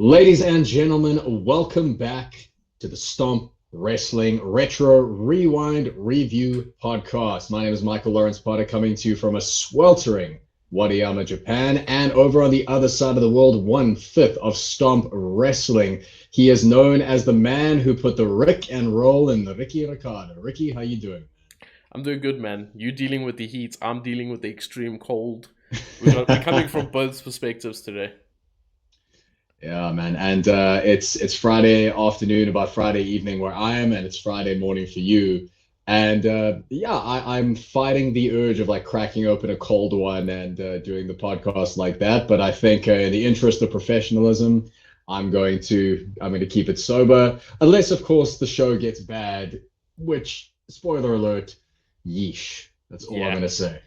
Ladies and gentlemen, welcome back to the STOMP Wrestling Retro Rewind Review Podcast. My name is Michael Lawrence Potter, coming to you from a sweltering Wadayama, Japan, and over on the other side of the world, 1/5 of STOMP Wrestling. He is known as the man who put the Rick and roll in the Ricky Ricardo. Ricky, how you doing? I'm doing good, man. You dealing with the heat, I'm dealing with the extreme cold. We're coming from both perspectives today. Yeah, man, and it's Friday afternoon, about Friday evening where I am, and it's Friday morning for you. And I'm fighting the urge of like cracking open a cold one and doing the podcast like that. But I think in the interest of professionalism, I'm going to keep it sober, unless of course the show gets bad. Which, spoiler alert, yeesh. That's all I'm going to say.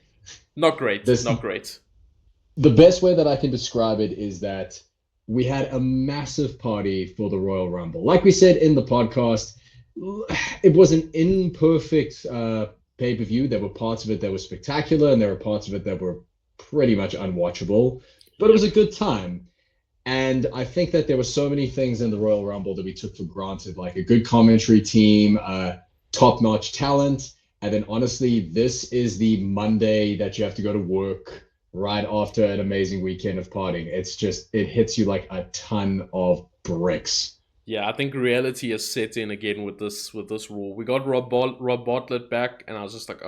Not great. Not great. The best way that I can describe it is that we had a massive party for the Royal Rumble. Like we said in the podcast, it was an imperfect pay-per-view. There were parts of it that were spectacular, and there were parts of it that were pretty much unwatchable. But it was a good time. And I think that there were so many things in the Royal Rumble that we took for granted, like a good commentary team, top-notch talent. And then honestly, this is the Monday that you have to go to work right after an amazing weekend of partying. It hits you like a ton of bricks. Yeah, I think reality has set in again with this Raw. We got Rob Bartlett back, and I was just like,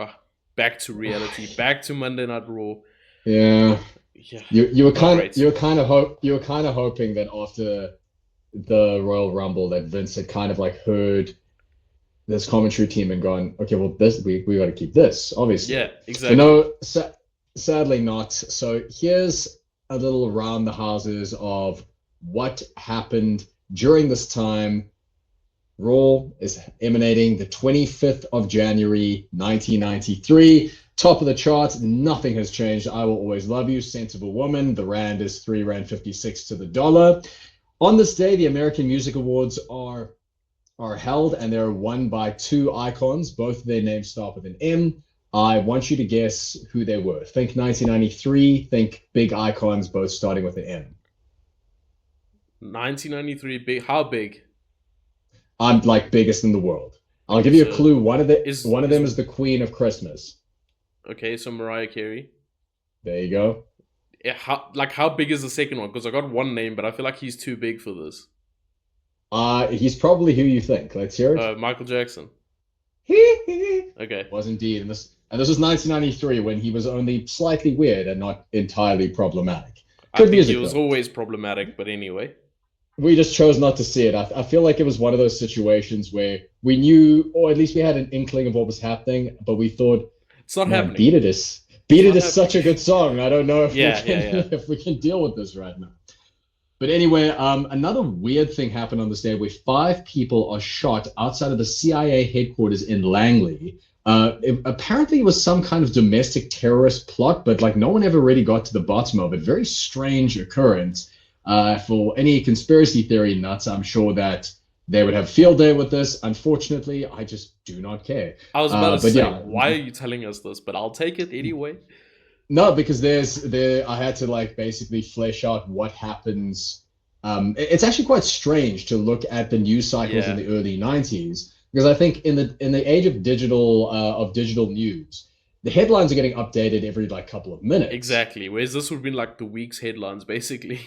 back to reality, back to Monday Night Raw. Yeah. Yeah. You were kind of hoping that after the Royal Rumble that Vince had kind of like heard this commentary team and gone, okay, well this we got to keep this, obviously. Yeah, exactly. But no, sadly not. So here's a little around the houses of what happened during this time. Raw is emanating the 25th of January, 1993. Top of the charts. Nothing has changed. I Will Always Love You, Sensible Woman. The Rand is 3 Rand 56 to the dollar. On this day, the American Music Awards are held, and they're won by two icons. Both of their names start with an M. I want you to guess who they were. Think 1993, think big icons, both starting with an M. 1993, big. How big? I'm like biggest in the world. I'll give you a clue. One of them is the Queen of Christmas. Okay, so Mariah Carey. There you go. Yeah, how big is the second one? Because I got one name, but I feel like he's too big for this. He's probably who you think. Let's hear it. Michael Jackson. Okay. Was indeed, and this was 1993 when he was only slightly weird and not entirely problematic. Good music. He was always problematic, but anyway. We just chose not to see it. I feel like it was one of those situations where we knew, or at least we had an inkling of what was happening, but we thought, it's not happening. Beat It is such a good song. I don't know if if we can deal with this right now. But anyway, another weird thing happened on this day where 5 people are shot outside of the CIA headquarters in Langley. Apparently it was some kind of domestic terrorist plot, but like no one ever really got to the bottom of it. Very strange occurrence. For any conspiracy theory nuts, I'm sure that they would have a field day with this. Unfortunately, I just do not care. I was about to say, why are you telling us this? But I'll take it anyway. No, because I had to like basically flesh out what happens. It's actually quite strange to look at the news cycles in the early 90s, because I think in the age of digital news, the headlines are getting updated every like couple of minutes. Exactly. Whereas this would be like the week's headlines, basically.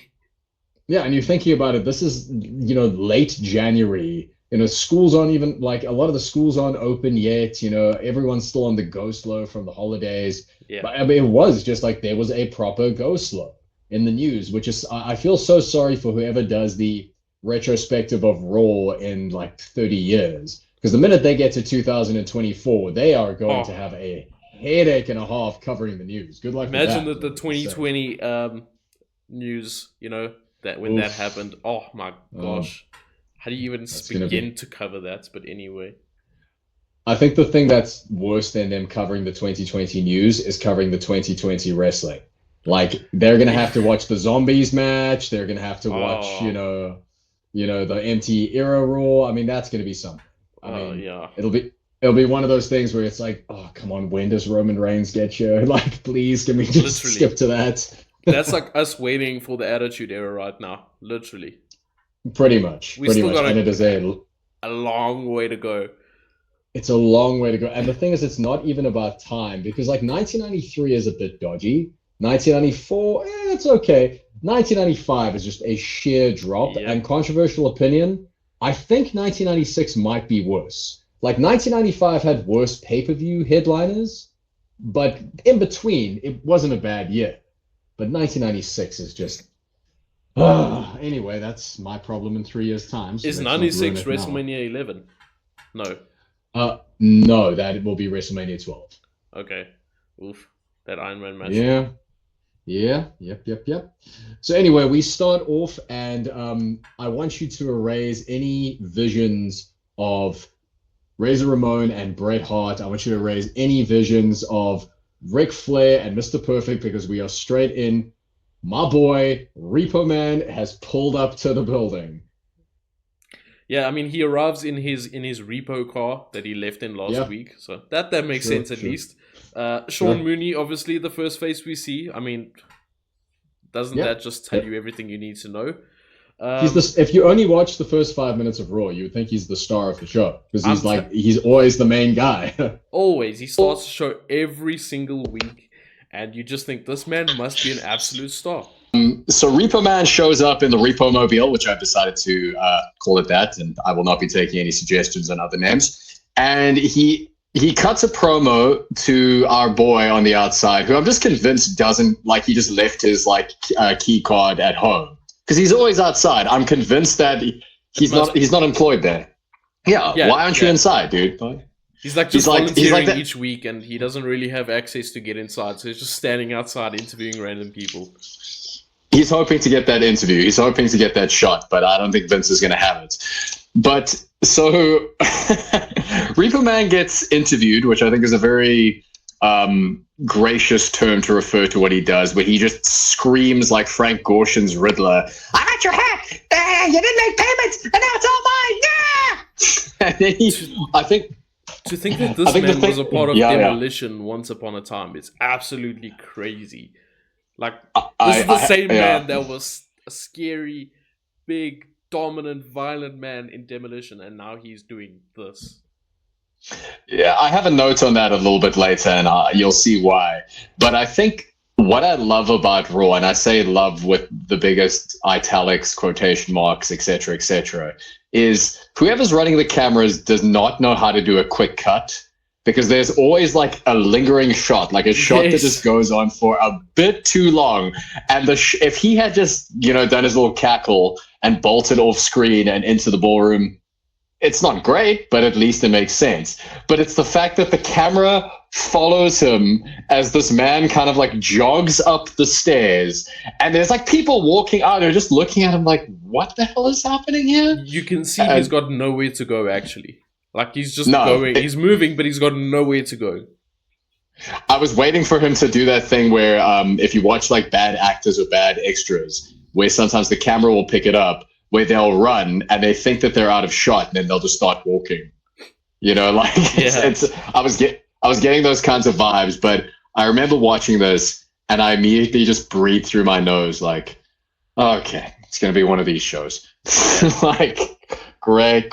Yeah, and you're thinking about it, this is, late January. Schools aren't even, like, a lot of the schools aren't open yet. Everyone's still on the go slow from the holidays. Yeah. But I mean, it was just like there was a proper go slow in the news, which is, I feel so sorry for whoever does the retrospective of Raw in like 30 years. Because the minute they get to 2024, they are going to have a headache and a half covering the news. Good luck with that. Imagine that the 2020 news, that when that happened, oh my gosh, how do you even begin to cover that? But anyway, I think the thing that's worse than them covering the 2020 news is covering the 2020 wrestling. Like they're gonna have to watch the Zombies match. They're gonna have to watch, the empty era Raw. I mean, that's gonna be something. It'll be one of those things where it's like, oh come on, when does Roman Reigns get here? Like, please, can we just skip to that? That's like us waiting for the Attitude Era right now, literally. Pretty much. We still got and it is a long way to go. It's a long way to go. And the thing is, it's not even about time because like 1993 is a bit dodgy. 1994, it's okay. 1995 is just a sheer drop. Yep. And controversial opinion, I think 1996 might be worse. Like 1995 had worse pay-per-view headliners, but in between, it wasn't a bad year. But 1996 is just... anyway, that's my problem in 3 years' time. So is 96 WrestleMania 11? No. No, that will be WrestleMania 12. Okay. Oof. That Iron Man match. Yeah. Yep. So anyway, we start off, and I want you to erase any visions of Razor Ramon and Bret Hart. I want you to erase any visions of Ric Flair and Mr. Perfect, because we are straight in. My boy Repo Man has pulled up to the building. Yeah, I mean, he arrives in his repo car that he left in last week, so that makes sense at least. Sean Mooney, obviously the first face we see. I mean, doesn't that just tell you everything you need to know? If you only watch the first 5 minutes of Raw, you would think he's the star of the show because he's always the main guy. Always, he starts the show every single week. And you just think, this man must be an absolute star. So Repo Man shows up in the Repo Mobile, which I've decided to call it that, and I will not be taking any suggestions on other names. And he cuts a promo to our boy on the outside, who I'm just convinced doesn't, like, he just left his, like, key card at home. Because he's always outside. I'm convinced that he's not employed there. Yeah, why aren't you inside, dude? He's like volunteering each week, and he doesn't really have access to get inside, so he's just standing outside interviewing random people. He's hoping to get that interview. He's hoping to get that shot, but I don't think Vince is going to have it. But so Repo Man gets interviewed, which I think is a very gracious term to refer to what he does, where he just screams like Frank Gorshin's Riddler, "I got your hat! You didn't make payments, and now it's all mine! Yeah!" And then I think... To think that this man was a part of Demolition once upon a time, it's absolutely crazy. Like, this is the same man that was a scary, big, dominant, violent man in Demolition, and now he's doing this. Yeah, I have a note on that a little bit later, and you'll see why. But I think what I love about Raw, and I say love with the biggest italics, quotation marks, etc., is whoever's running the cameras does not know how to do a quick cut, because there's always like a lingering shot, like a shot that just goes on for a bit too long. And if he had just, done his little cackle and bolted off screen and into the ballroom, it's not great, but at least it makes sense. But it's the fact that the camera follows him as this man kind of like jogs up the stairs, and there's like people walking out, they're just looking at him like, what the hell is happening here? You can see he's got nowhere to go, actually. Like, he's just going, he's moving, but he's got nowhere to go. I was waiting for him to do that thing where if you watch like bad actors or bad extras, where sometimes the camera will pick it up, where they'll run and they think that they're out of shot, and then they'll just start walking. I was getting those kinds of vibes, but I remember watching this and I immediately just breathed through my nose like, okay, it's going to be one of these shows. Like, great.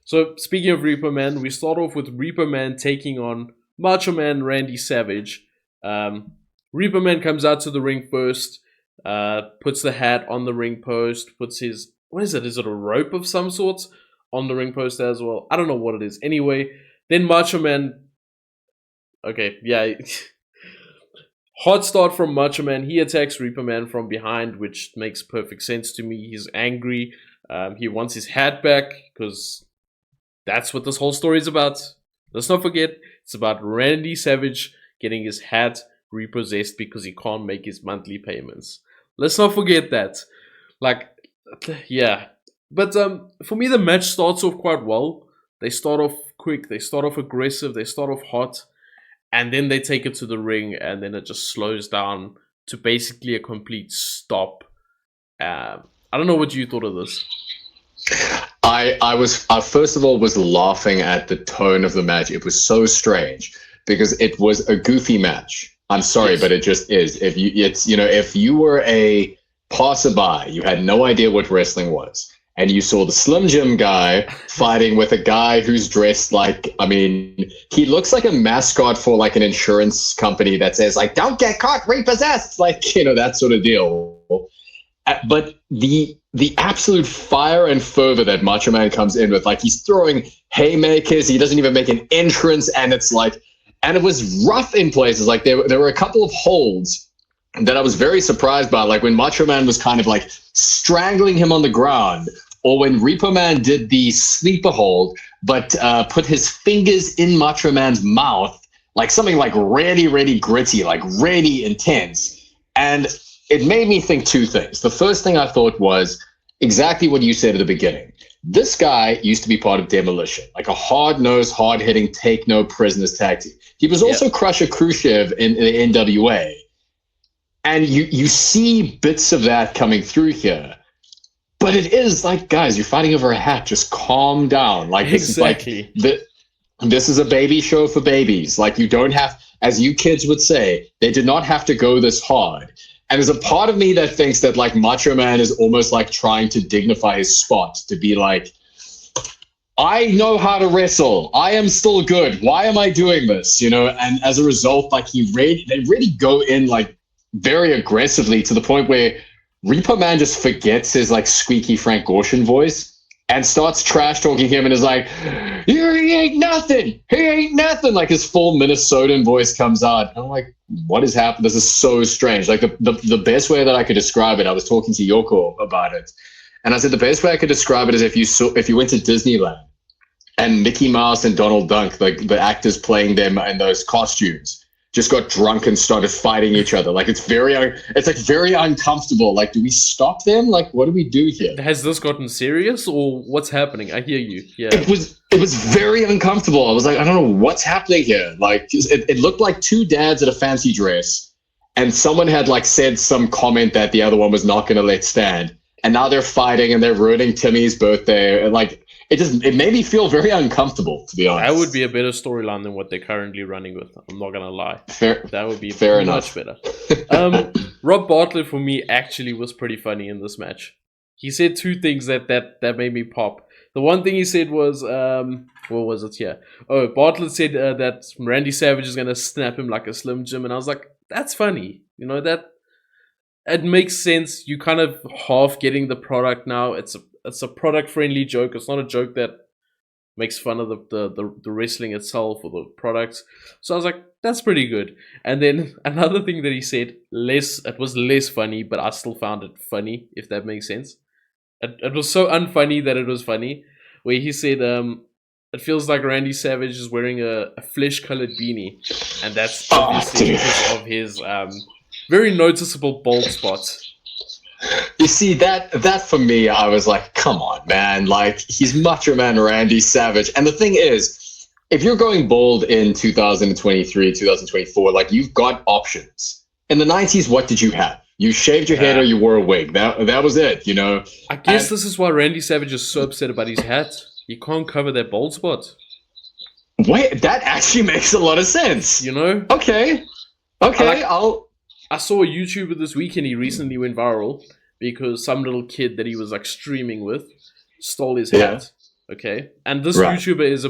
So speaking of Repo Man, we start off with Repo Man taking on Macho Man Randy Savage. Repo Man comes out to the ring first, puts the hat on the ring post, puts his, what is it? Is it a rope of some sort on the ring post as well? I don't know what it is. Anyway, then Macho Man, hot start from Macho Man. He attacks Repo Man from behind, which makes perfect sense to me. He's angry. He wants his hat back because that's what this whole story is about. Let's not forget, it's about Randy Savage getting his hat repossessed because he can't make his monthly payments. Let's not forget that. But for me, the match starts off quite well. They start off quick, they start off aggressive, they start off hot, and then they take it to the ring, and then it just slows down to basically a complete stop. I don't know what you thought of this. I was first of all was laughing at the tone of the match. It was so strange because it was a goofy match. I'm sorry, but it just is. If you were a passerby, you had no idea what wrestling was, and you saw the Slim Jim guy fighting with a guy who's dressed like, I mean, he looks like a mascot for like an insurance company that says like, don't get caught repossessed, like, you know, that sort of deal. But the absolute fire and fervor that Macho Man comes in with, like he's throwing haymakers, he doesn't even make an entrance, and it's like, and it was rough in places. Like there were a couple of holds that I was very surprised by, like when Macho Man was kind of like strangling him on the ground, or when Repo Man did the sleeper hold, but put his fingers in Macho Man's mouth, like something like really, really gritty, like really intense. And it made me think two things. The first thing I thought was exactly what you said at the beginning. This guy used to be part of Demolition, like a hard-nosed, hard-hitting, take-no-prisoners tag team. He was also Crusher Khrushchev in the NWA. And you see bits of that coming through here. But it is like, guys, you're fighting over a hat. Just calm down. Like, this Exactly. is like, this is a baby show for babies. Like, you don't have, as you kids would say, they did not have to go this hard. And there's a part of me that thinks that like Macho Man is almost like trying to dignify his spot, to be like, I know how to wrestle. I am still good. Why am I doing this? You know, and as a result, like they really go in like very aggressively, to the point where Repo Man just forgets his like squeaky Frank Gorshin voice and starts trash talking him and is like, he ain't nothing. He ain't nothing. Like his full Minnesotan voice comes out. And I'm like, what is happening? This is so strange. Like the best way that I could describe it, I was talking to Yoko about it. And I said, the best way I could describe it is if you went to Disneyland and Mickey Mouse and Donald Duck, like the actors playing them in those costumes, just got drunk and started fighting each other. Like it's like very uncomfortable. Like, do we stop them? Like, what do we do here? Has this gotten serious, or what's happening? I hear you. Yeah. It was very uncomfortable. I was like, I don't know what's happening here. Like it looked like two dads at a fancy dress, and someone had like said some comment that the other one was not going to let stand, and now they're fighting and they're ruining Timmy's birthday. And like it made me feel very uncomfortable, to be honest. That would be a better storyline than what they're currently running with. I'm not gonna lie. That would be fair much better. Rob Bartlett for me actually was pretty funny in this match. He said two things that made me pop. The one thing he said was, what was it here? Oh, Bartlett said that Randy Savage is gonna snap him like a Slim Jim, and I was like, that's funny. You know, that it makes sense. You kind of half getting the product now. It's a product-friendly joke. It's not a joke that makes fun of the wrestling itself or the products. So I was like, that's pretty good. And then another thing that he said, it was less funny, but I still found it funny, if that makes sense. It was so unfunny that it was funny, where he said, it feels like Randy Savage is wearing a flesh-colored beanie. And that's obviously because of his very noticeable bald spot. You see, that for me, I was like, come on, man. Like, he's Macho Man Randy Savage. And the thing is, if you're going bald in 2023, 2024, like, you've got options. In the 90s, what did you have? You shaved your head or you wore a wig. That was it, you know? I guess this is why Randy Savage is so upset about his hat. He can't cover that bald spot. Wait, that actually makes a lot of sense. You know? Okay, I saw a YouTuber this weekend. He recently went viral because some little kid that he was like streaming with stole his hat. Yeah. Okay, and this YouTuber is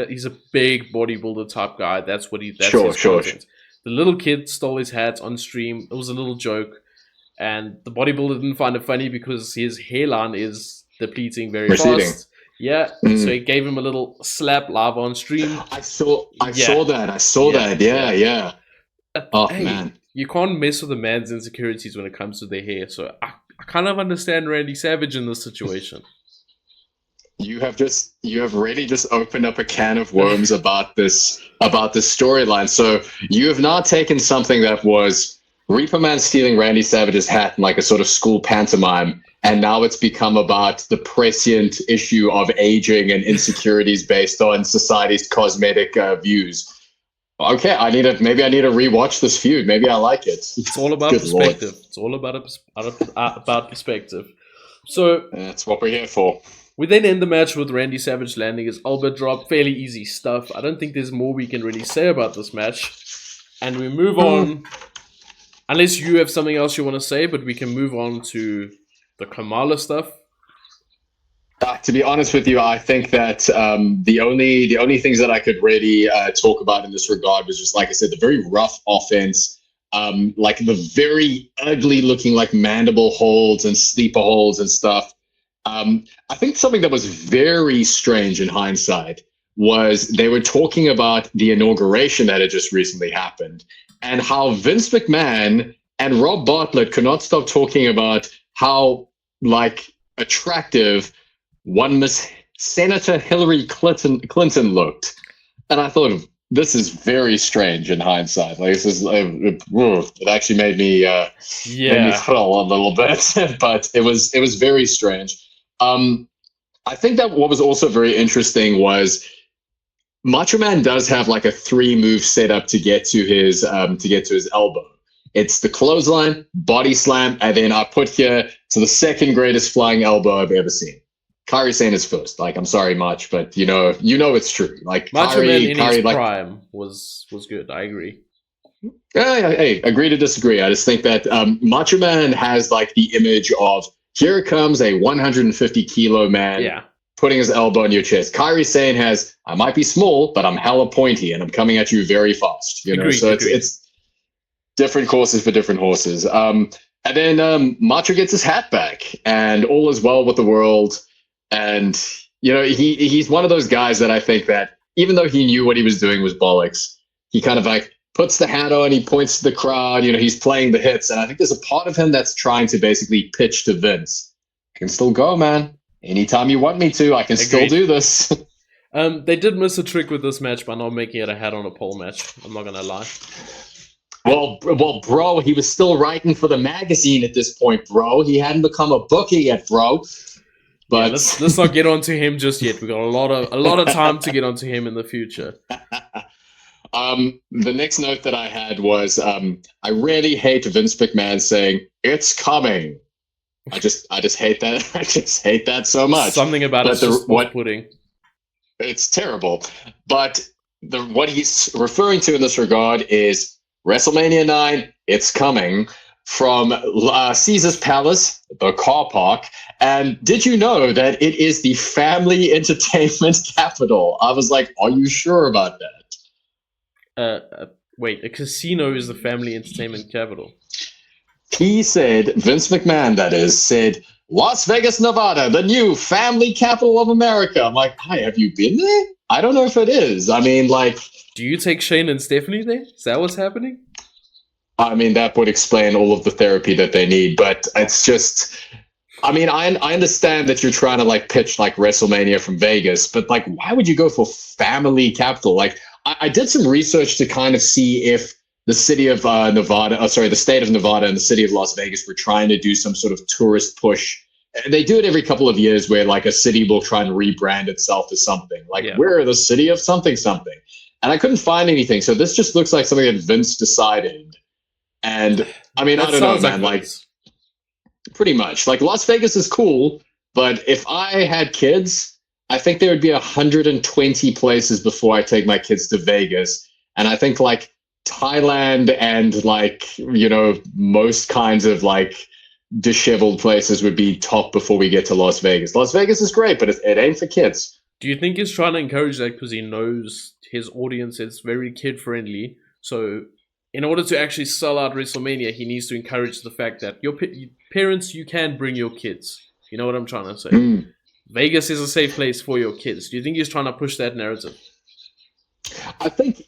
he's a big bodybuilder type guy. That's his content. The little kid stole his hat on stream. It was a little joke, and the bodybuilder didn't find it funny because his hairline is depleting very fast. Yeah, so he gave him a little slap live on stream. I saw that. Yeah. Oh man. You can't mess with a man's insecurities when it comes to their hair. So I kind of understand Randy Savage in this situation. You have really just opened up a can of worms about this storyline. So you have now taken something that was Reaper Man stealing Randy Savage's hat in like a sort of school pantomime, and now it's become about the prescient issue of aging and insecurities based on society's cosmetic views. Okay, maybe I need to rewatch this feud. Maybe I like it. It's all about perspective. Lord. It's all about perspective. So that's what we're here for. We then end the match with Randy Savage landing his elbow drop. Fairly easy stuff. I don't think there's more we can really say about this match. And we move on Unless you have something else you want to say, but we can move on to the Kamala stuff. To be honest with you, I think that the only things that I could really talk about in this regard was just, like I said, the very rough offense, like the very ugly looking like mandible holds and sleeper holds and stuff. I think something that was very strange in hindsight was they were talking about the inauguration that had just recently happened and how Vince McMahon and Rob Bartlett could not stop talking about how like attractive one Miss Senator Hillary Clinton looked. And I thought, this is very strange in hindsight. Like, this is it actually made me thrill a little bit, but it was very strange. I think that what was also very interesting was Macho Man does have like a 3-move setup to get to his elbow. It's the clothesline, body slam, and then I put here to the second greatest flying elbow I've ever seen. Kairi Sane is first. Like, I'm sorry, Mach, but you know it's true. Like Macho Man in his like, prime was good. I agree. Hey, agree to disagree. I just think that Macho Man has like the image of, here comes a 150 kilo man putting his elbow in your chest. Kairi Sane has, I might be small, but I'm hella pointy and I'm coming at you very fast. You know, so it's different courses for different horses. And then Macho gets his hat back and all is well with the world. And, you know, he's one of those guys that I think that even though he knew what he was doing was bollocks, he kind of like puts the hat on, he points to the crowd, you know, he's playing the hits. And I think there's a part of him that's trying to basically pitch to Vince. I can still go, man. Anytime you want me to, I can still do this. They did miss a trick with this match by not making it a hat on a pole match. I'm not going to lie. Well, bro, he was still writing for the magazine at this point, bro. He hadn't become a bookie yet, bro. But let's not get onto him just yet. We got a lot of time to get onto him in the future. The next note that I had was I really hate Vince McMahon saying it's coming. I just hate that. I just hate that so much. Something about it's just off-putting. It's terrible. But what he's referring to in this regard is WrestleMania 9. It's coming. From Caesar's Palace, the car park. And did you know that it is the family entertainment capital? I was like, are you sure about that? Wait, a casino is the family entertainment capital? He said, Vince McMahon, that is, said, Las Vegas, Nevada, the new family capital of America. I'm like, hi, have you been there? I don't know if it is. I mean, like... Do you take Shane and Stephanie there? Is that what's happening? I mean, that would explain all of the therapy that they need, but it's just, I mean, I understand that you're trying to like pitch like WrestleMania from Vegas, but like, why would you go for family capital? Like, I did some research to kind of see if the city of the state of Nevada and the city of Las Vegas were trying to do some sort of tourist push. They do it every couple of years where like a city will try and rebrand itself as something like, we're the city of something. And I couldn't find anything. So this just looks like something that Vince decided. And I mean, I don't know, man, like pretty much like Las Vegas is cool, but if I had kids, I think there would be 120 places before I take my kids to Vegas. And I think like Thailand and like, you know, most kinds of like disheveled places would be top before we get to Las Vegas. Las Vegas is great, but it ain't for kids. Do you think he's trying to encourage that because he knows his audience is very kid friendly? So in order to actually sell out WrestleMania, he needs to encourage the fact that your parents, you can bring your kids. You know what I'm trying to say? Vegas is a safe place for your kids. Do you think he's trying to push that narrative? I think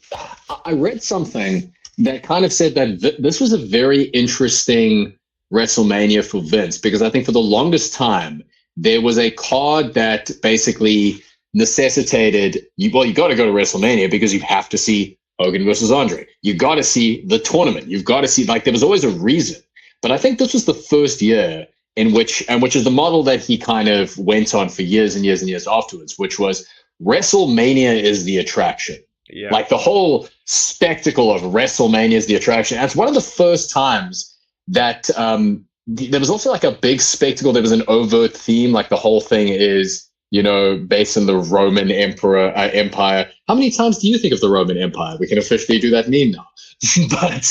I read something that kind of said that this was a very interesting WrestleMania for Vince, because I think for the longest time, there was a card that basically necessitated, you got to go to WrestleMania because you have to see Hogan versus Andre. You got to see the tournament. You've got to see, like, there was always a reason. But I think this was the first year in which is the model that he kind of went on for years and years and years afterwards, which was WrestleMania is the attraction. Yeah. Like the whole spectacle of WrestleMania is the attraction. And it's one of the first times that there was also like a big spectacle. There was an overt theme. Like the whole thing is, you know, based on the Roman Empire. How many times do you think of the Roman Empire? We can officially do that meme now. But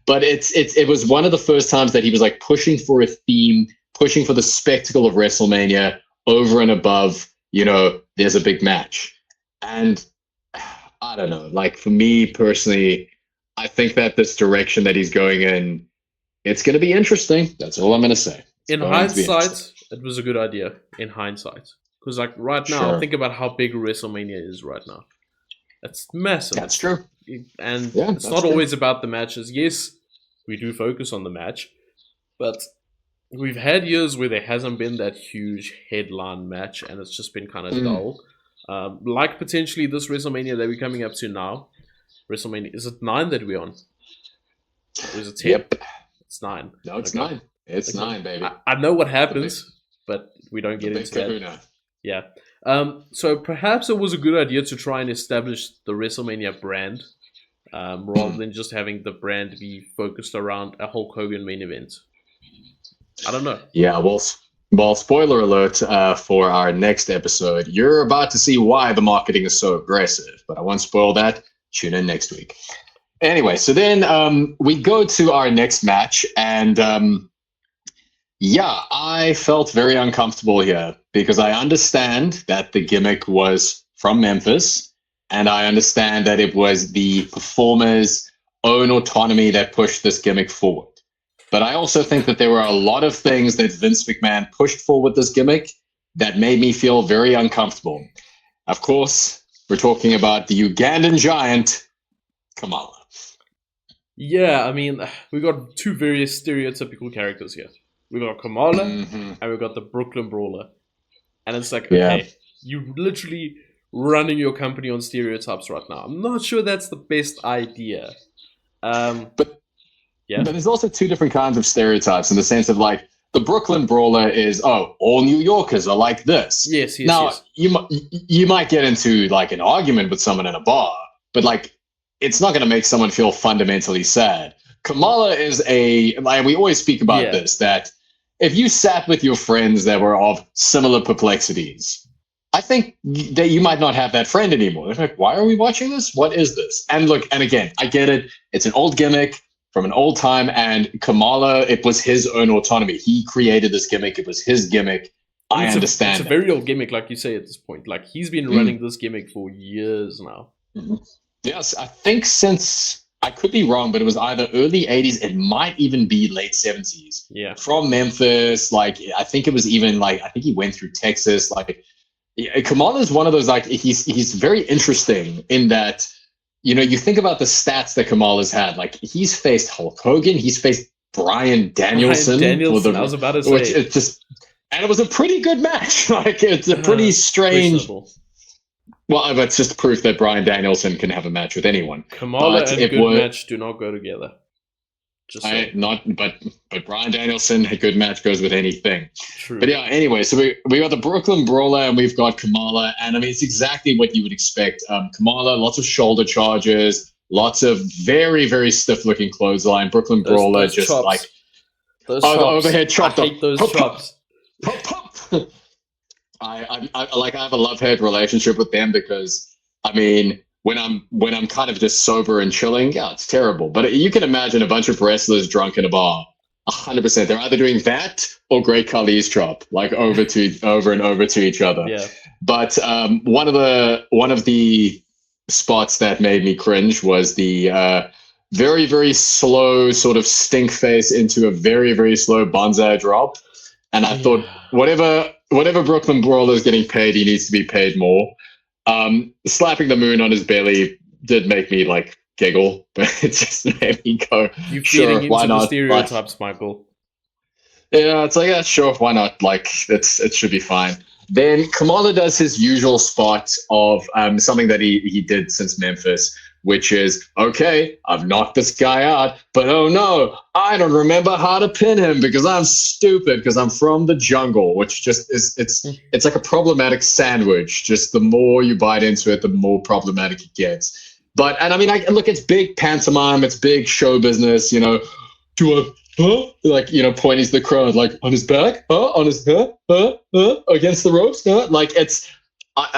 But it was one of the first times that he was like pushing for a theme, pushing for the spectacle of WrestleMania over and above, there's a big match. And I don't know, like for me personally, I think that this direction that he's going in, it's going to be interesting. That's all I'm going to say. In hindsight, it was a good idea. In hindsight, because like right now, think about how big WrestleMania is right now. That's massive. That's true. And it's not always about the matches. Yes, we do focus on the match, but we've had years where there hasn't been that huge headline match, and it's just been kind of dull. Like potentially this WrestleMania that we're coming up to now. WrestleMania, is it 9 that we're on? Or is it 10? Yep. It's 9. No, it's 9. It's 9, baby. I know what happens, but we don't get into that. Yeah. So perhaps it was a good idea to try and establish the WrestleMania brand, rather than just having the brand be focused around a Hulk Hogan main event. I don't know. Yeah, well, spoiler alert for our next episode. You're about to see why the marketing is so aggressive, but I won't spoil that. Tune in next week. Anyway, so then we go to our next match, and I felt very uncomfortable here because I understand that the gimmick was from Memphis, and I understand that it was the performer's own autonomy that pushed this gimmick forward. But I also think that there were a lot of things that Vince McMahon pushed for with this gimmick that made me feel very uncomfortable. Of course, we're talking about the Ugandan giant, Kamala. Yeah, I mean, we got two very stereotypical characters here. We got Kamala, and we got the Brooklyn Brawler. And it's like, okay, you're literally running your company on stereotypes right now. I'm not sure that's the best idea. But there's also two different kinds of stereotypes in the sense of like the Brooklyn Brawler is, all New Yorkers are like this. Yes. Now, you might get into like an argument with someone in a bar, but like it's not going to make someone feel fundamentally sad. Kamala is we always speak about this, that if you sat with your friends that were of similar perplexities, I think that you might not have that friend anymore. They're like, why are we watching this? What is this? And look, and again, I get it. It's an old gimmick from an old time, and Kamala, it was his own autonomy. He created this gimmick. It was his gimmick. I understand. It's a very old gimmick, like you say at this point. Like he's been running this gimmick for years now. Yes, I think since, I could be wrong, but it was either early 80s, it might even be late 70s. Yeah. From Memphis, like I think it was even like, I think he went through Texas. Like Kamala is one of those, like he's very interesting in that, you think about the stats that Kamala's had. Like he's faced Hulk Hogan, he's faced Bryan Danielson. I was about to say. Which and it was a pretty good match. Like it's a pretty strange. Well, that's just proof that Bryan Danielson can have a match with anyone. Kamala and good match do not go together. But Bryan Danielson, a good match goes with anything. True. But yeah, anyway, so we got the Brooklyn Brawler and we've got Kamala, and I mean it's exactly what you would expect. Kamala, lots of shoulder charges, lots of very, very stiff looking clothesline. Brooklyn Brawler those just chops. like those the chops. overhead chop. I hate those chops. I have a love-hate relationship with them because I mean when I'm kind of just sober and chilling, it's terrible. But you can imagine a bunch of wrestlers drunk in a bar. 100%. They're either doing that or Great Khali's chop, like over and over to each other. Yeah. But one of the spots that made me cringe was the very, very slow sort of stink face into a very, very slow bonsai drop. And I thought, whatever Brooklyn Brawler is getting paid, he needs to be paid more. Slapping the moon on his belly did make me like giggle, but it just made me go, you're sure, feeding why into not? the stereotypes, Michael. Yeah, it's like, yeah, sure, why not? Like, it should be fine. Then Kamala does his usual spot of something that he did since Memphis, which is, okay, I've knocked this guy out, but oh no, I don't remember how to pin him because I'm stupid, because I'm from the jungle, which just is, it's like a problematic sandwich. Just the more you bite into it, the more problematic it gets. And I mean, look, it's big pantomime, it's big show business, pointing to the crowd, like on his back, on his against the ropes, like it's,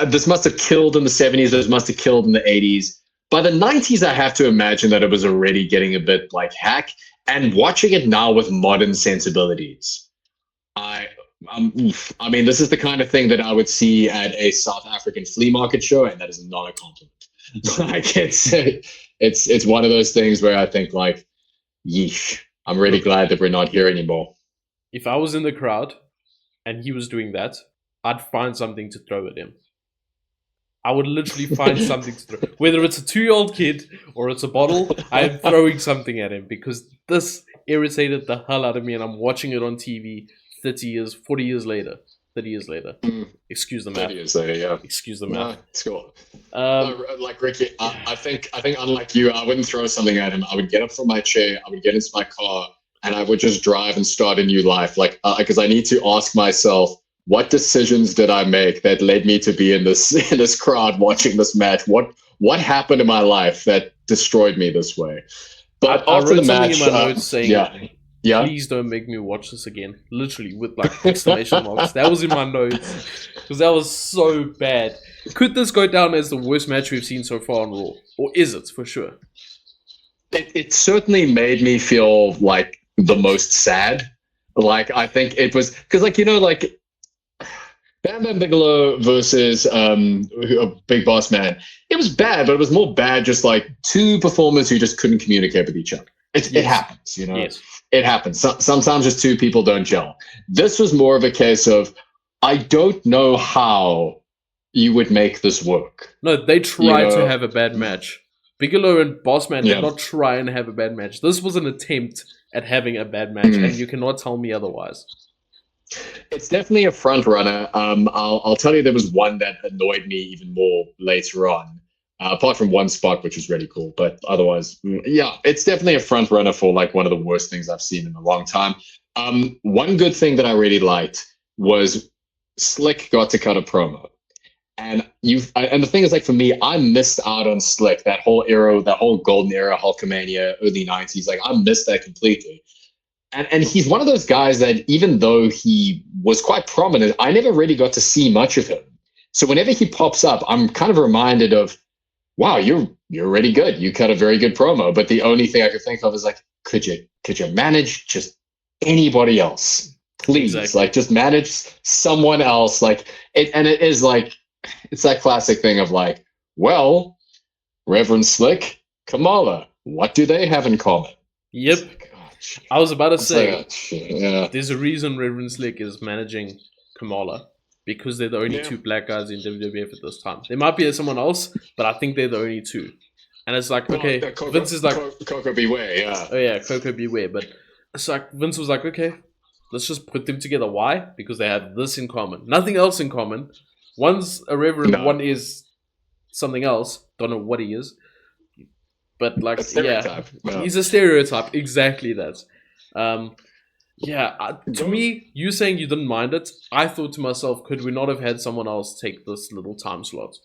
this must have killed in the 70s, this must have killed in the 80s. by the 90s, I have to imagine that it was already getting a bit like hack. And watching it now with modern sensibilities, I mean, this is the kind of thing that I would see at a South African flea market show, and that is not a compliment. Like it's one of those things where I think like, yeesh, I'm really glad that we're not here anymore. If I was in the crowd and he was doing that, I'd find something to throw at him. I would literally find something to throw. Whether it's a 2-year-old kid or it's a bottle, I'm throwing something at him because this irritated the hell out of me, and I'm watching it on TV 30 years, 40 years later. 30 years later. Excuse the math. 30 years later, yeah. Excuse the math. No, it's cool. Like Ricky, I think unlike you, I wouldn't throw something at him. I would get up from my chair, I would get into my car, and I would just drive and start a new life. Like, because I need to ask myself, what decisions did I make that led me to be in this crowd watching this match? What happened in my life that destroyed me this way? But I after wrote the match, something in my notes saying, yeah. Please don't make me watch this again. Literally with like exclamation marks. That was in my notes because that was so bad. Could this go down as the worst match we've seen so far on Raw, or is it for sure? It certainly made me feel like the most sad. Like I think it was because like like Bam Bam Bigelow versus Big Boss Man. It was bad, but it was more bad just like two performers who just couldn't communicate with each other. It happens, Yes. It happens. Sometimes just two people don't gel. This was more of a case of, I don't know how you would make this work. No, they tried to have a bad match. Bigelow and Bossman did not try and have a bad match. This was an attempt at having a bad match, and you cannot tell me otherwise. It's definitely a front runner. I'll tell you, there was one that annoyed me even more later on. Apart from one spot, which is really cool, but otherwise, yeah, it's definitely a front runner for like one of the worst things I've seen in a long time. One good thing that I really liked was Slick got to cut a promo, and the thing is, like for me, I missed out on Slick that whole era, that whole golden era, Hulkamania, early '90s. Like I missed that completely. And he's one of those guys that even though he was quite prominent, I never really got to see much of him. So whenever he pops up, I'm kind of reminded of, wow, you're really good. You cut a very good promo. But the only thing I could think of is like, could you manage just anybody else? Please, exactly. Like just manage someone else. Like it, and it is like, it's that classic thing of like, well, Reverend Slick, Kamala, what do they have in common? Yep. I was about to say, yeah. There's a reason Reverend Slick is managing Kamala. Because they're the only two black guys in WWF at this time. There might be someone else, but I think they're the only two. And it's like, okay, Vince is like... Coco Beware, yeah. Oh yeah, Coco Beware. But it's like, Vince was like, okay, let's just put them together. Why? Because they have this in common. Nothing else in common. One's a reverend, one is something else. Don't know what he is. But like, he's a stereotype. Exactly that. To me, you saying you didn't mind it, I thought to myself, could we not have had someone else take this little time slot?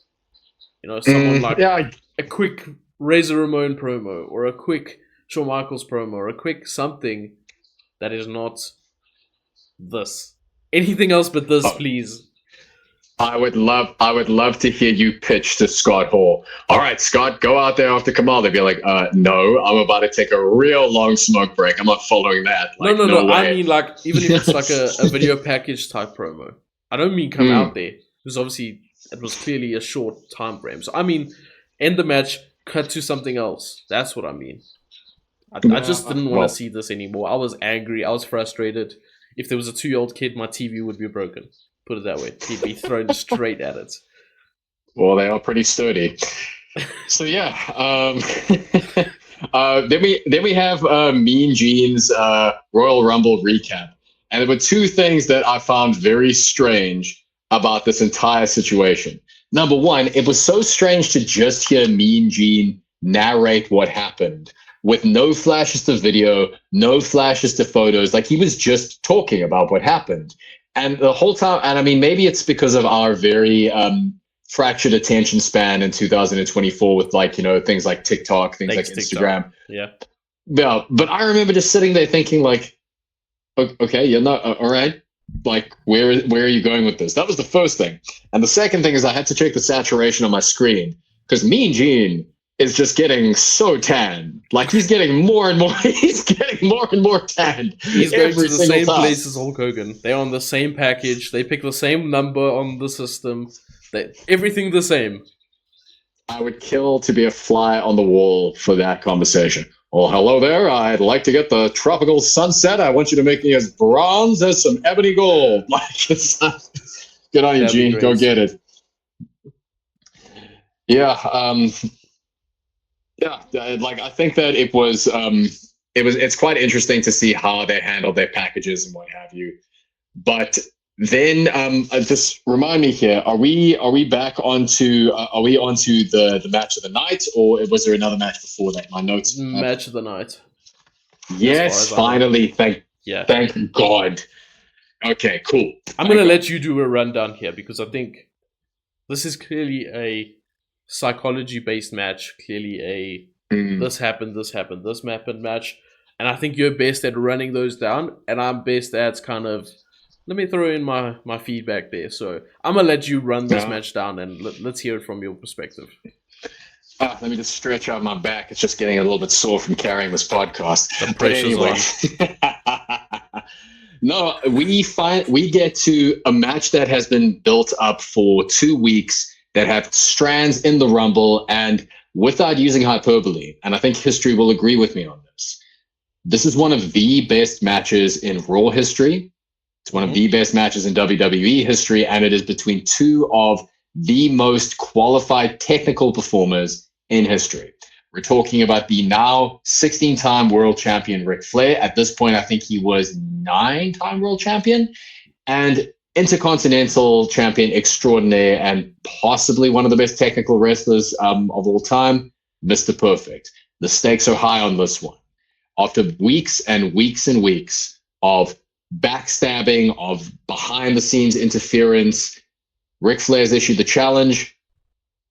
Someone like a quick Razor Ramon promo, or a quick Shawn Michaels promo, or a quick something that is not this. Anything else but this, please. I would love to hear you pitch to Scott Hall. All right, Scott, go out there after Kamal. They'd be like, no, I'm about to take a real long smoke break. I'm not following that. Like, no. I mean, like, even if it's like a video package type promo. I don't mean come out there. Because obviously, it was clearly a short time frame. So, I mean, end the match, cut to something else. That's what I mean. I just didn't want to see this anymore. I was angry. I was frustrated. If there was a 2-year-old kid, my TV would be broken. Put it that way. He'd be thrown straight at it. Well, they are pretty sturdy. So yeah. Then we have Mean Gene's Royal Rumble recap, and there were two things that I found very strange about this entire situation. Number one, it was so strange to just hear Mean Gene narrate what happened with no flashes to video, no flashes to photos. Like he was just talking about what happened. And the whole time, and I mean, maybe it's because of our very fractured attention span in 2024 with like, things like TikTok, things like Instagram. TikTok. Yeah. But I remember just sitting there thinking like, okay, you're not, all right. Like, where are you going with this? That was the first thing. And the second thing is I had to check the saturation on my screen because Mean Gene is just getting so tan. Like he's getting more and more. He's getting more and more tan. He's going to the same time. place as Hulk Hogan. They're on the same package. They pick the same number on the system. Everything the same. I would kill to be a fly on the wall for that conversation. Well, hello there. I'd like to get the tropical sunset. I want you to make me as bronze as some ebony gold. Like, it's good on you, Gene. Go get it. Yeah. Yeah. Like, I think that it's quite interesting to see how they handle their packages and what have you. But then, just remind me here: are we back onto the match of the night, or was there another match before that? My notes. Match of the night. Yes, finally. Thank God. Okay, cool. I'm gonna let you do a rundown here because I think this is clearly a psychology-based match. Clearly, this happened match, and I think you're best at running those down, and I'm best at kind of. Let me throw in my feedback there. So I'm going to let you run this match down and let's hear it from your perspective. Let me just stretch out my back. It's just getting a little bit sore from carrying this podcast. The pressure's on. No, we get to a match that has been built up for 2 weeks that have strands in the Rumble, and without using hyperbole, and I think history will agree with me on this, this is one of the best matches in Raw history. It's one of the best matches in WWE history, and it is between two of the most qualified technical performers in history. We're talking about the now 16-time world champion Ric Flair. At this point, I think he was 9-time world champion and intercontinental champion extraordinaire and possibly one of the best technical wrestlers of all time, Mr. Perfect. The stakes are high on this one. After weeks and weeks and weeks of backstabbing, of behind-the-scenes interference, Ric Flair's issued the challenge.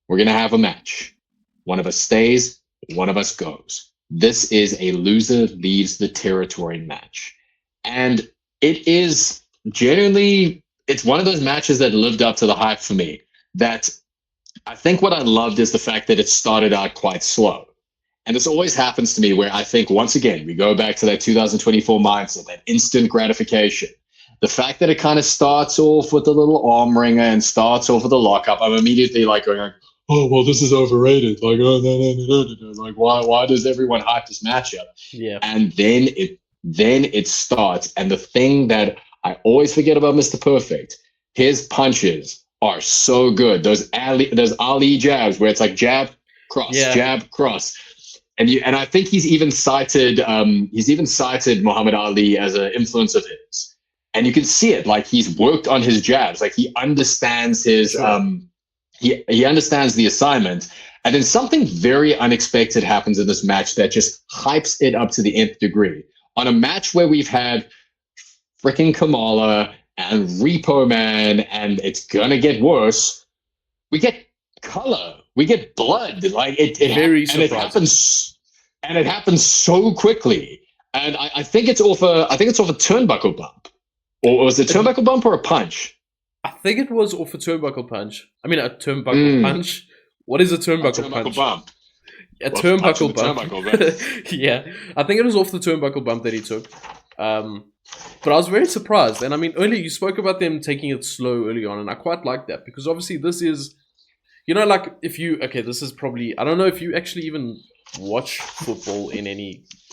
We're going to have a match. One of us stays, one of us goes. This is a loser leaves the territory match. And it is genuinely, it's one of those matches that lived up to the hype for me. That I think what I loved is the fact that it started out quite slow. And this always happens to me where I think, once again, we go back to that 2024 mindset, that instant gratification. The fact that it kind of starts off with a little arm wringer and starts off with a lockup, I'm immediately like going, oh, well, this is overrated. Like, oh, no. Like, why does everyone hype this matchup? Yeah. And then it starts. And the thing that I always forget about Mr. Perfect, his punches are so good. Those Ali jabs where it's like jab, cross, jab, cross. And I think he's even cited Muhammad Ali as an influence of his. And you can see it, like he's worked on his jabs, like he understands his he understands the assignment. And then something very unexpected happens in this match that just hypes it up to the nth degree. On a match where we've had freaking Kamala and Repo Man, and it's gonna get worse, we get color. We get blood, like it happens so quickly. And I think it's off a turnbuckle bump, or was it a turnbuckle bump or a punch? I think it was off a turnbuckle punch. I mean, a turnbuckle punch. What is a turnbuckle punch? Bump. A turnbuckle bump. Yeah, I think it was off the turnbuckle bump that he took. But I was very surprised. And I mean, earlier you spoke about them taking it slow early on, and I quite like that because obviously this is. Like this is probably, I don't know if you actually even watch football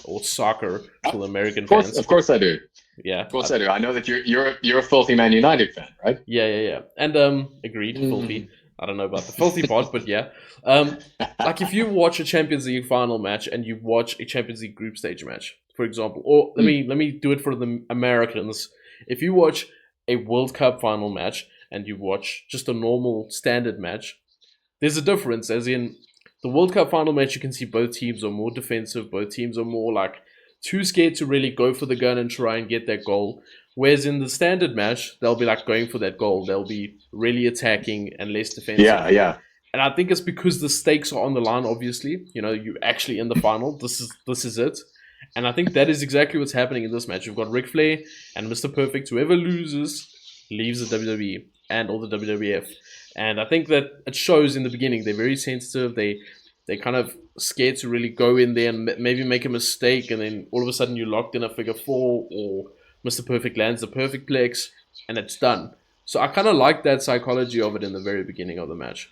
or soccer for the American fans. Of course I do. Yeah. Of course I do. I know that you're a filthy Man United fan, right? Yeah. And agreed, filthy. I don't know about the filthy part, but yeah. Like if you watch a Champions League final match and you watch a Champions League group stage match, for example, or let me do it for the Americans. If you watch a World Cup final match and you watch just a normal standard match, there's a difference, as in the World Cup final match, you can see both teams are more defensive. Both teams are more like too scared to really go for the gun and try and get that goal. Whereas in the standard match, they'll be like going for that goal. They'll be really attacking and less defensive. Yeah. And I think it's because the stakes are on the line, obviously. You're actually in the final. This is it. And I think that is exactly what's happening in this match. You've got Ric Flair and Mr. Perfect. Whoever loses leaves the WWE and all the WWF. And I think that it shows in the beginning. They're very sensitive. They They're kind of scared to really go in there and maybe make a mistake, and then all of a sudden you're locked in a figure four, or Mr. Perfect lands the perfect plex, and it's done. So I kind of like that psychology of it in the very beginning of the match.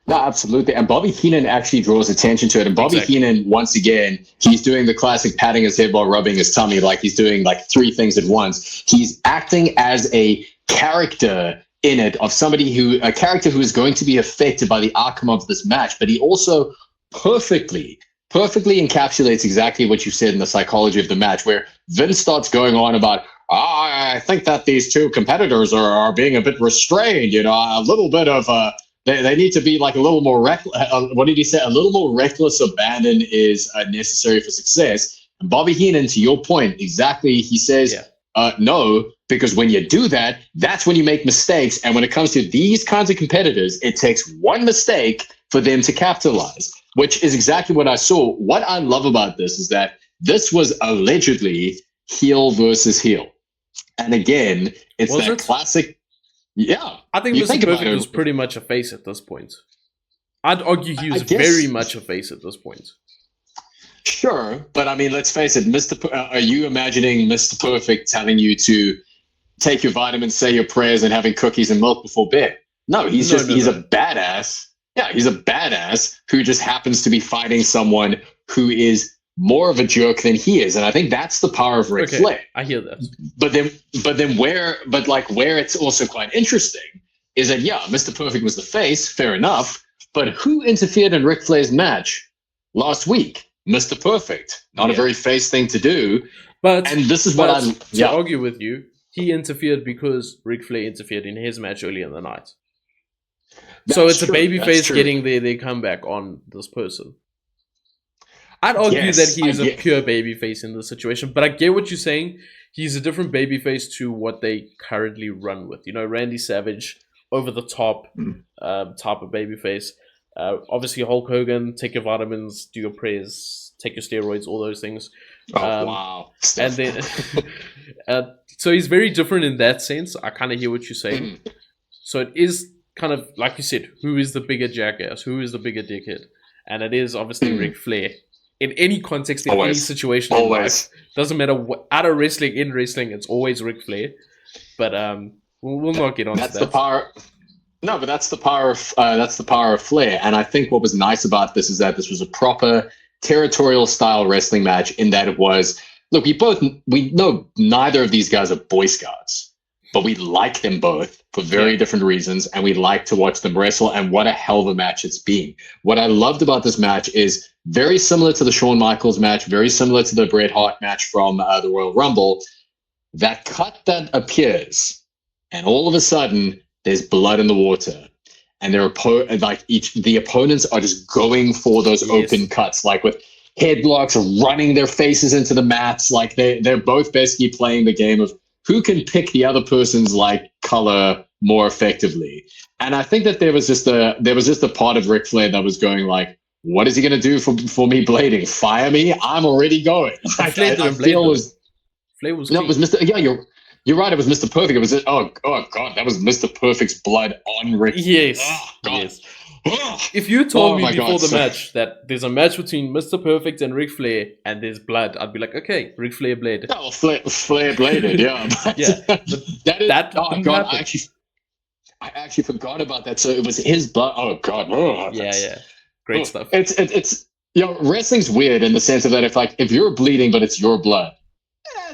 No, absolutely. And Bobby Heenan actually draws attention to it. And Bobby Heenan, once again, he's doing the classic patting his head while rubbing his tummy, like he's doing like three things at once. He's acting as a character in it, of a character who is going to be affected by the outcome of this match. But he also perfectly encapsulates exactly what you said in the psychology of the match, where Vince starts going on about, I think that these two competitors are being a bit restrained, a little bit of they need to be like a little more reckless. What did he say? A little more reckless abandon is necessary for success. And Bobby Heenan, to your point, exactly, he says, no, because when you do that, that's when you make mistakes. And when it comes to these kinds of competitors, it takes one mistake for them to capitalize, which is exactly what I saw. What I love about this is that this was allegedly heel versus heel. And again, it's classic. Yeah. I think Mr. Perfect was pretty much a face at this point. I'd argue he was very much a face at this point. Sure, but I mean, let's face it, are you imagining Mr. Perfect telling you to take your vitamins, say your prayers, and having cookies and milk before bed? No, he's a badass. Yeah, he's a badass who just happens to be fighting someone who is more of a jerk than he is, and I think that's the power of Ric Flair. I hear that. But where it's also quite interesting is that Mr. Perfect was the face, fair enough, but who interfered in Ric Flair's match last week? Mr. Perfect. Not a very face thing to do. And this is what I'm to argue with you. He interfered because Ric Flair interfered in his match early in the night. So it's a babyface getting their comeback on this person. I'd argue that he is a pure babyface in this situation, but I get what you're saying. He's a different babyface to what they currently run with. Randy Savage, over the top type of babyface. Obviously, Hulk Hogan, take your vitamins, do your prayers, take your steroids, all those things. Wow. And then, so he's very different in that sense. I kind of hear what you're saying. So it is kind of, like you said, who is the bigger jackass? Who is the bigger dickhead? And it is obviously Ric Flair. In any context, in any situation in life, doesn't matter out of wrestling, in wrestling, it's always Ric Flair. But we'll not get on to that. That's the power. No, but that's the power of Flair. And I think what was nice about this is that this was a proper territorial style wrestling match. In that it was, look, we know neither of these guys are Boy Scouts, but we like them both for very different reasons, and we like to watch them wrestle. And what a hell of a match it's been. What I loved about this match is very similar to the Shawn Michaels match, very similar to the Bret Hart match from the Royal Rumble. That cut that appears, and all of a sudden there's blood in the water, and the opponents are just going for those open cuts, like with headlocks, running their faces into the mats, like they're both basically playing the game of who can pick the other person's color more effectively. And I think that there was just a part of Ric Flair that was going like, what is he going to do for me blading? Fire me? I'm already going. Flair was no, it was Mr. Yeah, you're right. It was Mr. Perfect. It was oh god, that was Mr. Perfect's blood on Ric. Yes. Yes. If you told me before the match that there's a match between Mr. Perfect and Ric Flair and there's blood, I'd be like, okay, Ric Flair bladed. Oh, Flair bladed, yeah. That I actually forgot about that. So it was his blood. Oh god. Yeah. Great stuff. It's wrestling's weird in the sense of that if you're bleeding but it's your blood,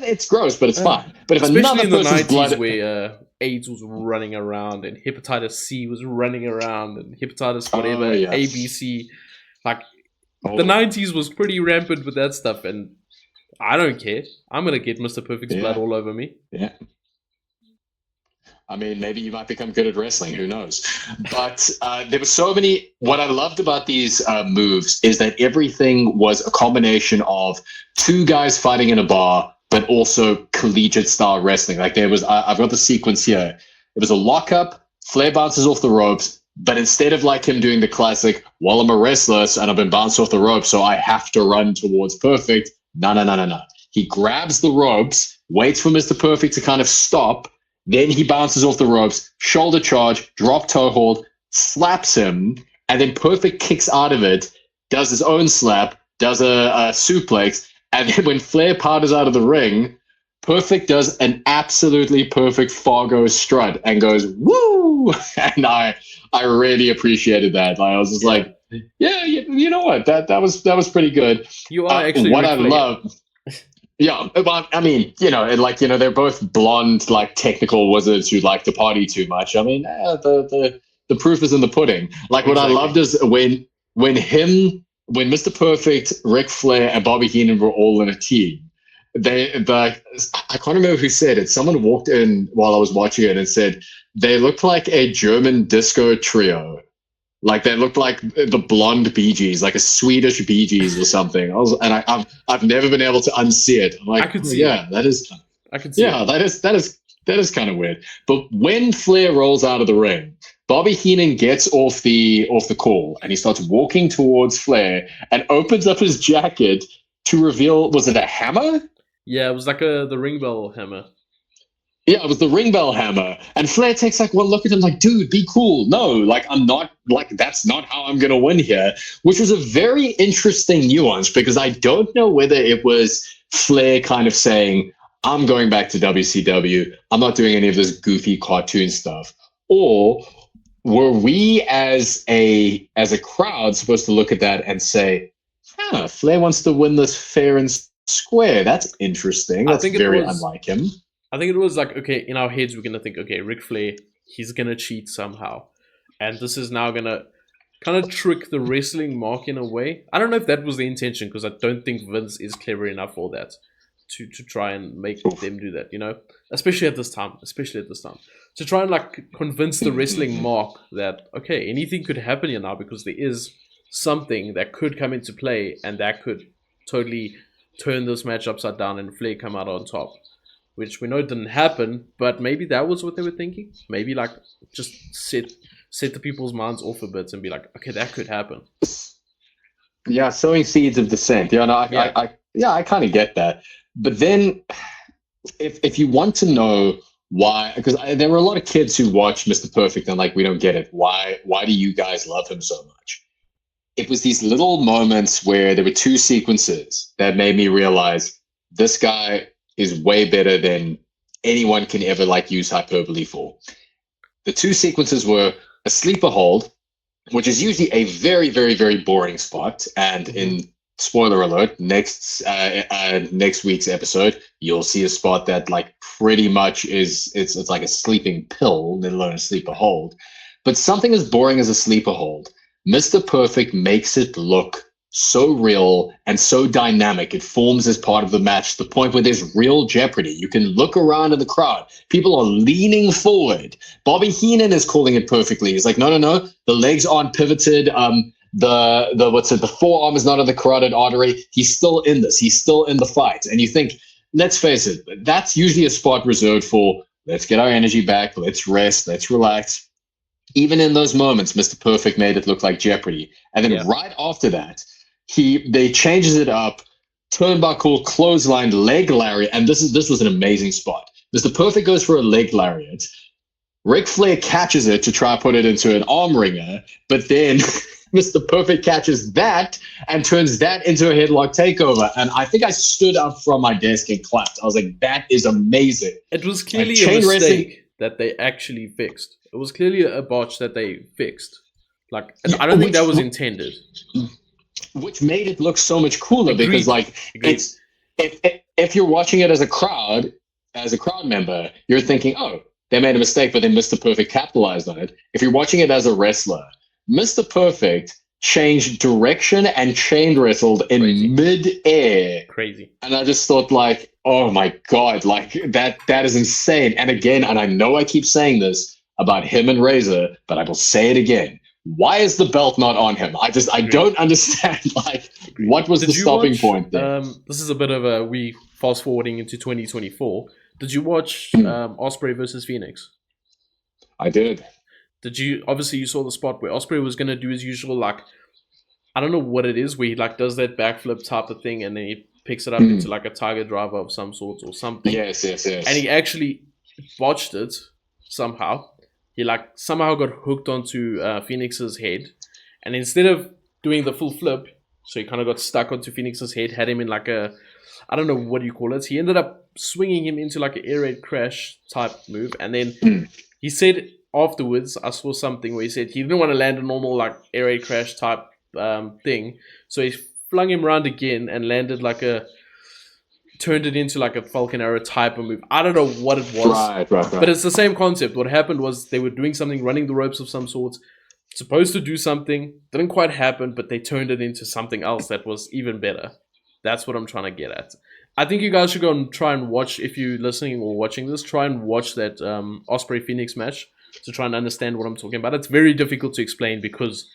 it's gross, but it's fine. But if especially another in the person's 90s blood, where AIDS was running around and hepatitis C was running around and hepatitis whatever, ABC, the 90s was pretty rampant with that stuff, and I don't care. I'm gonna get Mr. Perfect's blood all over me. Yeah. I mean, maybe you might become good at wrestling. Who knows? But there were so many. What I loved about these moves is that everything was a combination of two guys fighting in a bar, but also collegiate style wrestling. Like there was, I've got the sequence here. It was a lockup. Flair bounces off the ropes, but instead of him doing the classic, well, I'm a wrestler and I've been bounced off the ropes, so I have to run towards Perfect. No. He grabs the ropes, waits for Mr. Perfect to kind of stop. Then he bounces off the ropes, shoulder charge, drop toe hold, slaps him, and then Perfect kicks out of it, does his own slap, does a suplex, and then when Flair powders out of the ring, Perfect does an absolutely perfect Fargo strut and goes, woo! And I really appreciated that. Like, I was just like, yeah, you know what? That was pretty good. You are actually what Ric I Flair. love. Yeah, well, I mean, they're both blonde, like technical wizards who like to party too much. I mean, the proof is in the pudding. Like, what I loved is when Mr. Perfect, Ric Flair, and Bobby Heenan were all in a team. I can't remember who said it. Someone walked in while I was watching it and said they looked like a German disco trio. Like they looked like the blonde Bee Gees, like a Swedish Bee Gees or something. I've never been able to unsee it. I'm like, I could see it. that is. I can see. Yeah, that is kind of weird. But when Flair rolls out of the ring, Bobby Heenan gets off the call and he starts walking towards Flair and opens up his jacket to reveal, was it a hammer? Yeah, it was like the ring bell hammer. Yeah, it was the ring bell hammer. And Flair takes like one look at him like, dude, be cool. No, like I'm not, like that's not how I'm going to win here, which was a very interesting nuance because I don't know whether it was Flair kind of saying, I'm going back to WCW. I'm not doing any of this goofy cartoon stuff. Or were we as a crowd supposed to look at that and say, Flair wants to win this fair and square. That's interesting. That's very unlike him. I think it was like, okay, in our heads, we're going to think, okay, Ric Flair, he's going to cheat somehow. And this is now going to kind of trick the wrestling mark in a way. I don't know if that was the intention, because I don't think Vince is clever enough for that, to try and make them do that, Especially at this time. To try and like convince the wrestling mark that, okay, anything could happen here now, because there is something that could come into play, and that could totally turn this match upside down and Flair come out on top. Which we know didn't happen, but maybe that was what they were thinking. Maybe like just set the people's minds off a bit and be like, okay, that could happen. Yeah, sowing seeds of dissent. Yeah, no, I kind of get that. But then, if you want to know why, because there were a lot of kids who watched Mr. Perfect and like, we don't get it. Why do you guys love him so much? It was these little moments where there were two sequences that made me realize this guy is way better than anyone can ever like use hyperbole for. The two sequences were a sleeper hold, which is usually a very, very, very boring spot. And in spoiler alert, next week's episode, you'll see a spot that like pretty much it's like a sleeping pill, let alone a sleeper hold. But something as boring as a sleeper hold, Mr. Perfect makes it look so real and so dynamic. It forms as part of the match to the point where there's real jeopardy. You can look around in the crowd. People are leaning forward. Bobby Heenan is calling it perfectly. He's like, no. The legs aren't pivoted. The forearm is not in the carotid artery. He's still in this. He's still in the fight. And you think, let's face it, that's usually a spot reserved for, let's get our energy back. Let's rest. Let's relax. Even in those moments, Mr. Perfect made it look like jeopardy. And then right after that, they changes it up, turnbuckle, clothesline, leg lariat, and this was an amazing spot. Mr. Perfect goes for a leg lariat. Ric Flair catches it to try to put it into an arm wringer, but then Mr. Perfect catches that and turns that into a headlock takeover. And I think I stood up from my desk and clapped. I was like, that is amazing. It was clearly a mistake that they actually fixed. It was clearly a botch that they fixed. Like, I don't think that was intended. Which made it look so much cooler. Agreed. Because like it's if you're watching it as a crowd member, you're thinking, oh, they made a mistake, but then Mr. Perfect capitalized on it. If you're watching it as a wrestler, Mr. Perfect changed direction and chain wrestled in mid-air. Crazy. And I just thought like, oh my God, like that is insane. And again, and I know I keep saying this about him and Razor, but I will say it again. Why is the belt not on him? I don't understand. Like, what was the stopping point there? This is a bit of we fast forwarding into 2024. Did you watch Ospreay versus Phoenix? I did. Obviously you saw the spot where Ospreay was going to do his usual, like, I don't know what it is, where he like does that backflip type of thing and then he picks it up into like a tiger driver of some sort or something. Yes. And he actually botched it somehow. He like somehow got hooked onto Phoenix's head, And instead of doing the full flip, so he kind of got stuck onto Phoenix's head, had him in like a, I don't know what you call it. He ended up swinging him into like an air raid crash type move. And then he said afterwards, I saw something where he said he didn't want to land a normal like air raid crash type thing. So he flung him around again and landed like turned it into like a Falcon Arrow type of move. I don't know what it was. Right. But it's the same concept. What happened was they were doing something, running the ropes of some sort, supposed to do something, didn't quite happen, but they turned it into something else that was even better. That's what I'm trying to get at. I think you guys should go and try and watch, if you're listening or watching this, try and watch that Ospreay Phoenix match to try and understand what I'm talking about. It's very difficult to explain because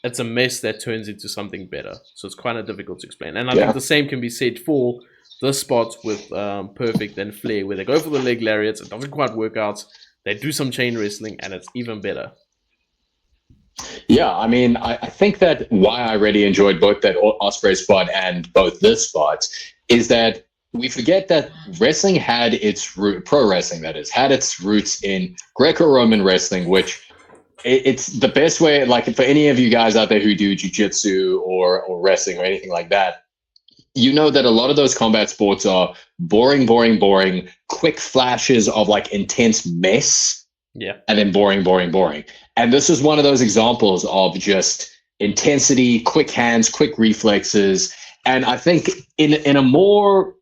it's a mess that turns into something better. So it's kind of difficult to explain. And I think the same can be said for this spot with Perfect and Flair, where they go for the leg lariats, it doesn't quite work out. They do some chain wrestling, and it's even better. Yeah, I mean, I think that why I really enjoyed both that Ospreay spot and both this spot is that we forget that wrestling had its root, pro wrestling that is, had its roots in Greco-Roman wrestling, which it's the best way, like for any of you guys out there who do jiu-jitsu or wrestling or anything like that, you know that a lot of those combat sports are boring, quick flashes of like intense mess. Yeah. And then boring. And this is one of those examples of just intensity, quick hands, quick reflexes. And I think in a more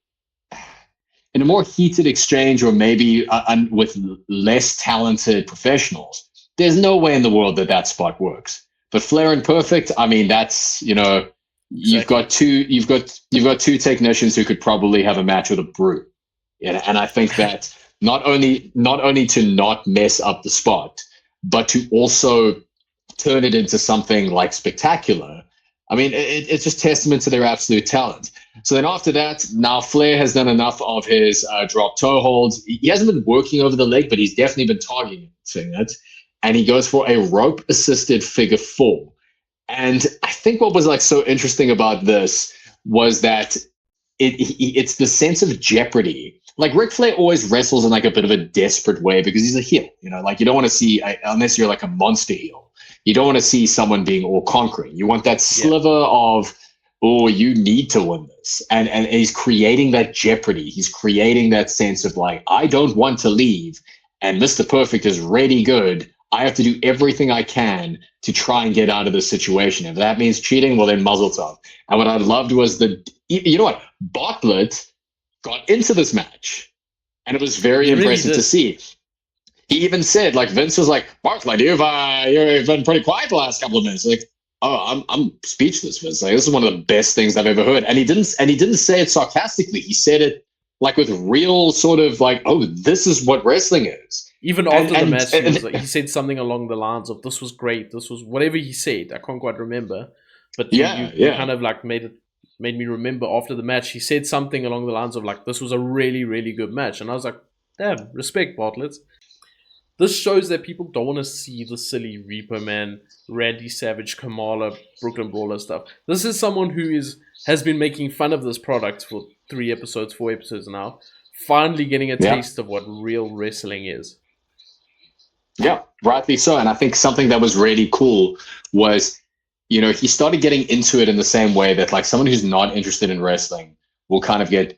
heated exchange, or maybe with less talented professionals, there's no way in the world that spot works. But Flair and Perfect, I mean, that's, you know, you've got two technicians who could probably have a match with a brute. And I think that not only to not mess up the spot, but to also turn it into something like spectacular. I mean, it's just testament to their absolute talent. So then after that, now Flair has done enough of his drop toe holds. He hasn't been working over the leg, but he's definitely been targeting it. And he goes for a rope-assisted figure four. And I think what was like so interesting about this was that it's the sense of jeopardy. Like Ric Flair always wrestles in like a bit of a desperate way because he's a heel, you know, like you don't want to see, unless you're like a monster heel, you don't want to see someone being all conquering. You want that sliver of, oh, you need to win this. And he's creating that jeopardy. He's creating that sense of like, I don't want to leave. And Mr. Perfect is really good. I have to do everything I can to try and get out of this situation. If that means cheating, well, then muzzle top. And what I loved was you know what? Bartlett got into this match, and it was very impressive to see. He even said, like, Vince was like, Bartlett, you've been pretty quiet the last couple of minutes. Like, oh, I'm speechless, Vince. Like, this is one of the best things I've ever heard. And he didn't say it sarcastically. He said it like with real sort of like, oh, this is what wrestling is. Even after the match, he said something along the lines of, this was great. This was whatever he said. I can't quite remember. But you kind of like made me remember after the match, he said something along the lines of like, this was a really, really good match. And I was like, damn, respect, Bartlett. This shows that people don't want to see the silly Reaper Man, Randy Savage, Kamala, Brooklyn Brawler stuff. This is someone who has been making fun of this product for 4 episodes now, finally getting a taste of what real wrestling is. Yeah, rightly so. And I think something that was really cool was, you know, he started getting into it in the same way that like someone who's not interested in wrestling will kind of get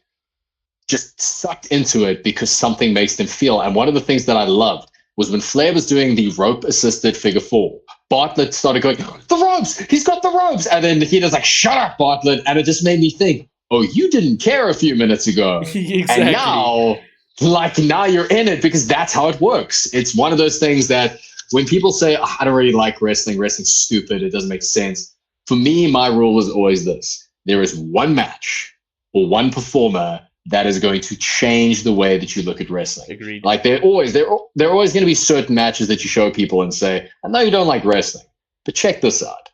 just sucked into it because something makes them feel. And one of the things that I loved was when Flair was doing the rope-assisted figure four, Bartlett started going, the ropes! He's got the ropes! And then he was like, shut up, Bartlett! And it just made me think, oh, you didn't care a few minutes ago. Exactly. And now you're in it because that's how it works. It's one of those things that when people say, I don't really like wrestling, wrestling's stupid, it doesn't make sense. For me, my rule was always this. There is one match or one performer that is going to change the way that you look at wrestling. Agreed. Like there are always going to be certain matches that you show people and say, I know you don't like wrestling, but check this out.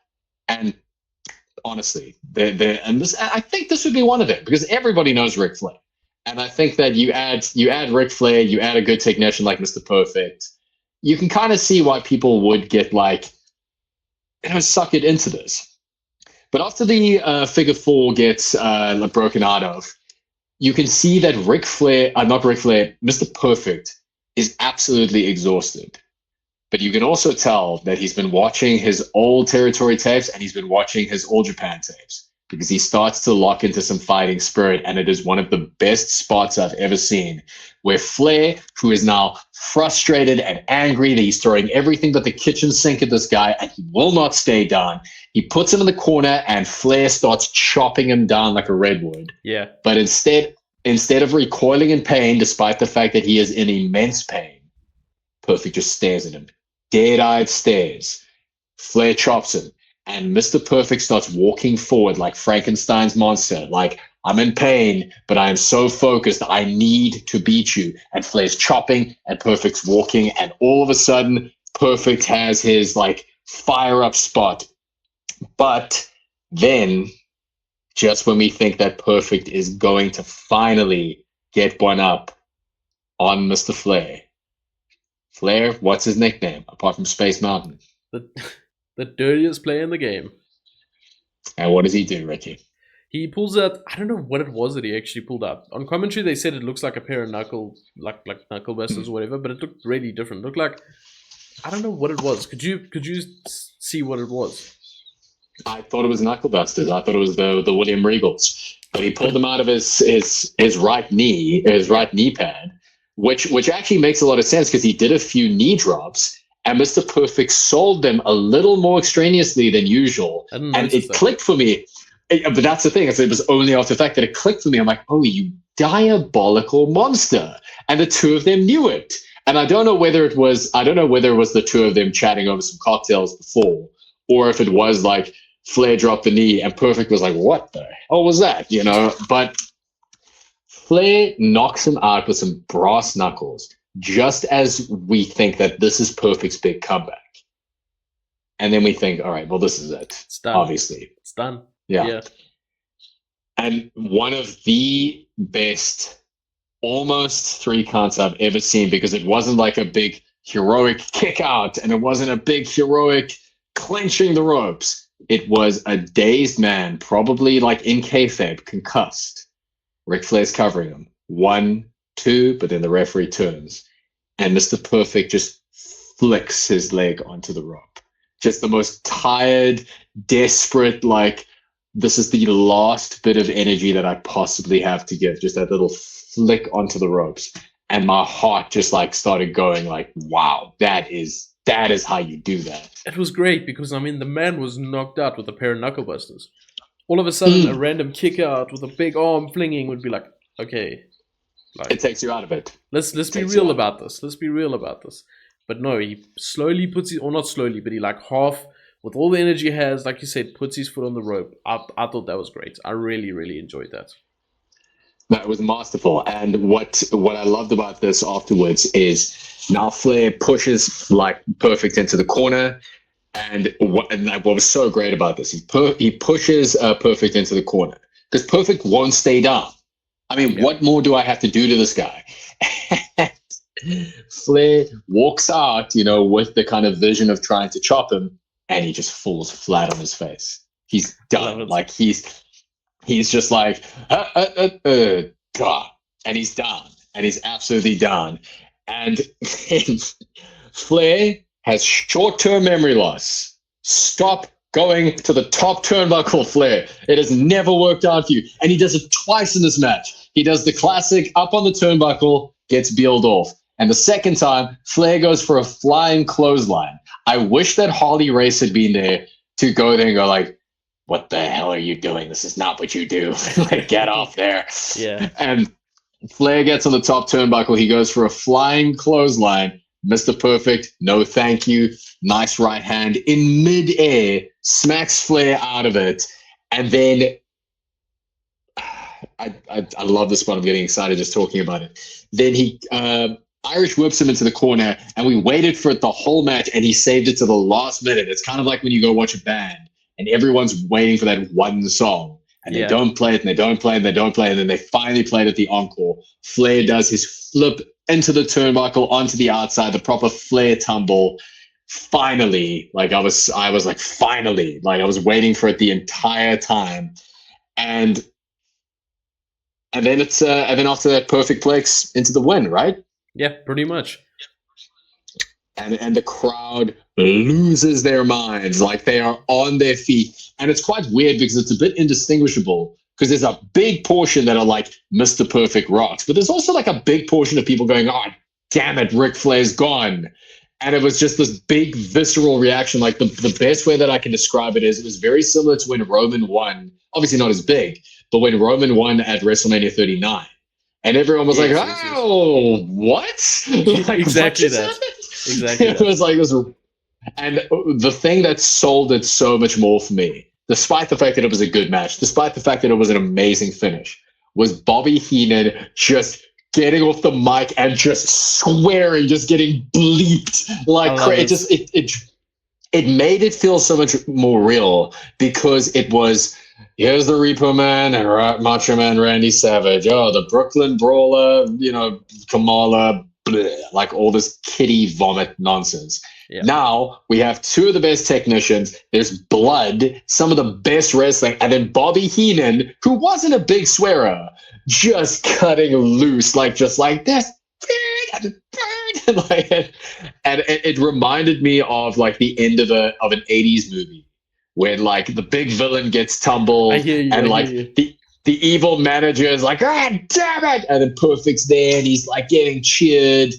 And honestly, I think this would be one of them because everybody knows Ric Flair. And I think that you add Ric Flair, you add a good technician like Mr. Perfect, you can kind of see why people would get like, suck it into this. But after the figure four gets broken out of, you can see that Mr. Perfect is absolutely exhausted. But you can also tell that he's been watching his old territory tapes and he's been watching his All Japan tapes, because he starts to lock into some fighting spirit. And it is one of the best spots I've ever seen, where Flair, who is now frustrated and angry that he's throwing everything but the kitchen sink at this guy and he will not stay down, he puts him in the corner and Flair starts chopping him down like a redwood. Yeah. But instead of recoiling in pain, despite the fact that he is in immense pain, Perfect just stares at him. Dead-eyed stares. Flair chops him. And Mr. Perfect starts walking forward like Frankenstein's monster. Like, I'm in pain, but I am so focused. I need to beat you. And Flair's chopping and Perfect's walking. And all of a sudden, Perfect has his, like, fire-up spot. But then, just when we think that Perfect is going to finally get one up on Mr. Flair, what's his nickname, apart from Space Mountain? The dirtiest player in the game. And what does he do, Ricky? He pulls out, I don't know what it was that he actually pulled out. On commentary, they said it looks like a pair of knuckle busters or whatever, but it looked really different. It looked like, I don't know what it was. Could you see what it was? I thought it was knuckle busters. I thought it was the William Regals. But he pulled them out of his right knee pad, which actually makes a lot of sense because he did a few knee drops. And Mr. Perfect sold them a little more extraneously than usual. And it clicked for me. But that's the thing. It was only after the fact that it clicked for me. I'm like, oh, you diabolical monster. And the two of them knew it. And I don't know whether it was the two of them chatting over some cocktails before, or if it was like Flair dropped the knee and Perfect was like, what the hell was that? You know, but Flair knocks him out with some brass knuckles, just as we think that this is Perfect's big comeback. And then we think, all right, well, this is it. It's done. Obviously. It's done. Yeah. And one of the best almost 3 counts I've ever seen, because it wasn't like a big heroic kick out and it wasn't a big heroic clenching the ropes. It was a dazed man, probably like in kayfabe, concussed. Ric Flair's covering him. 1, 2, but then the referee turns. And Mr. Perfect just flicks his leg onto the rope. Just the most tired, desperate, like, this is the last bit of energy that I possibly have to give. Just that little flick onto the ropes. And my heart just like started going like, wow, that is how you do that. It was great because, I mean, the man was knocked out with a pair of knuckle busters. All of a sudden, a random kick out with a big arm flinging would be like, okay. Like, it takes you out of it. Let's be real about this. Let's be real about this. But no, he slowly puts his, or not slowly, but he like half, with all the energy he has, like you said, puts his foot on the rope. I thought that was great. I really, really enjoyed that. That was masterful. And what I loved about this afterwards is now Flair pushes like Perfect into the corner. And what was so great about this, he pushes Perfect into the corner because Perfect won't stay down. I mean, what more do I have to do to this guy? Flair walks out, you know, with the kind of vision of trying to chop him, and he just falls flat on his face. He's done. Like he's just like, God, and he's down, and he's absolutely down. And Flair has short-term memory loss. Stop going to the top turnbuckle, Flair. It has never worked out for you. And he does it twice in this match. He does the classic up on the turnbuckle, gets peeled off. And the second time, Flair goes for a flying clothesline. I wish that Harley Race had been there to go there and go like, what the hell are you doing? This is not what you do. Like, get off there. Yeah. And Flair gets on the top turnbuckle. He goes for a flying clothesline. Mr. Perfect, no thank you. Nice right hand in midair, smacks Flair out of it. And then I love this one. I'm getting excited just talking about it. Then he Irish whips him into the corner, and we waited for it the whole match, and he saved it to the last minute. It's kind of like when you go watch a band, and everyone's waiting for that one song, and they don't play it, and they don't play it, and they don't play it, and then they finally played at the encore. Flair does his flip into the turnbuckle onto the outside, the proper Flair tumble. Finally, like I was like, finally, like I was waiting for it the entire time, and then it's and then after that, Perfect Plex into the win, right? Yeah, pretty much. and the crowd loses their minds, like they are on their feet. And it's quite weird because it's a bit indistinguishable, because there's a big portion that are like Mr. Perfect rocks, but there's also like a big portion of people going, oh, damn it, Ric Flair's gone. And it was just this big visceral reaction. Like the best way that I can describe it is it was very similar to when Roman won, obviously not as big, but when Roman won at WrestleMania 39. And everyone was oh, what? Like, exactly what that. Exactly. It was like this. And the thing that sold it so much more for me, despite the fact that it was a good match, despite the fact that it was an amazing finish, was Bobby Heenan just getting off the mic and just swearing, just getting bleeped like crazy. It made it feel so much more real, because it was, here's the Repo Man and Macho Man Randy Savage, the Brooklyn Brawler, Kamala, bleh, like all this kiddie vomit nonsense. Yeah. Now we have two of the best technicians. There's blood, some of the best wrestling, and then Bobby Heenan, who wasn't a big swearer, just cutting loose, just like this. And it reminded me of like the end of an 80s movie, when like the big villain gets tumbled and the evil manager is like, ah, damn it, and then Perfect's there and he's like getting cheered.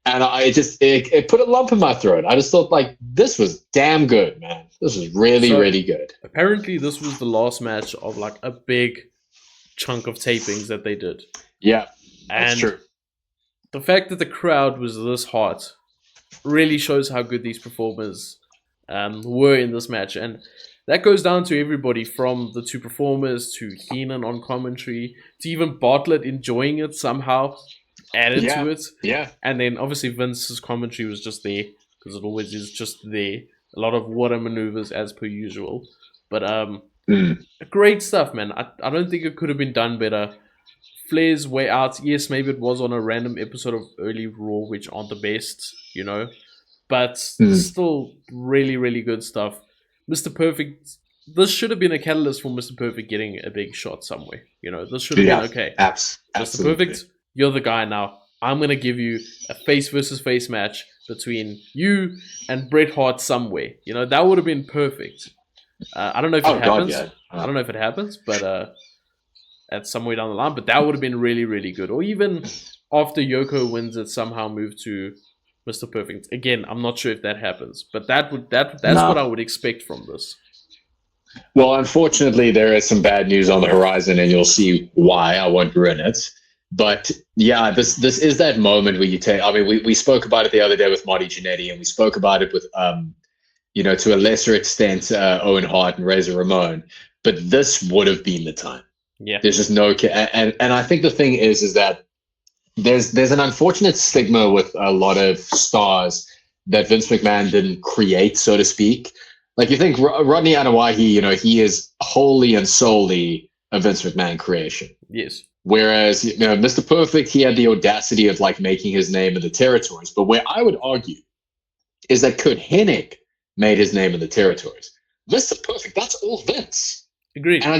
And it put a lump in my throat. I just thought, like, this was damn good, man. This was really, really good. Apparently, this was the last match of, like, a big chunk of tapings that they did. Yeah, that's true. The fact that the crowd was this hot really shows how good these performers were in this match. And that goes down to everybody, from the two performers to Heenan on commentary to even Bartlett enjoying it somehow. Added to it. Yeah. And then obviously Vince's commentary was just there, because it always is just there. A lot of water maneuvers as per usual. But great stuff, man. I don't think it could have been done better. Flair's way out, yes, maybe it was on a random episode of early Raw, which aren't the best, but still really, really good stuff. Mr. Perfect, this should have been a catalyst for Mr. Perfect getting a big shot somewhere. This should have been okay. Absolutely. Mr. Perfect, you're the guy now. I'm going to give you a face versus face match between you and Bret Hart somewhere. That would have been perfect. I don't know if it happens. God, yeah. I don't know if it happens, but at somewhere down the line. But that would have been really, really good. Or even after Yoko wins it, somehow move to Mr. Perfect. Again, I'm not sure if that happens. But that's what I would expect from this. Well, unfortunately, there is some bad news on the horizon, and you'll see why. I won't ruin it. But yeah, this is that moment where you take. I mean, we spoke about it the other day with Marty Jannetty, and we spoke about it with to a lesser extent Owen Hart and Razor Ramon. But this would have been the time. Yeah, there's just no, and I think the thing is that there's an unfortunate stigma with a lot of stars that Vince McMahon didn't create, so to speak. Like, you think Rodney Anoa'i, he is wholly and solely a Vince McMahon creation. Yes. Whereas, Mr. Perfect, he had the audacity of like making his name in the territories. But where I would argue is that Kurt Hennig made his name in the territories. Mr. Perfect, that's all Vince. Agreed. And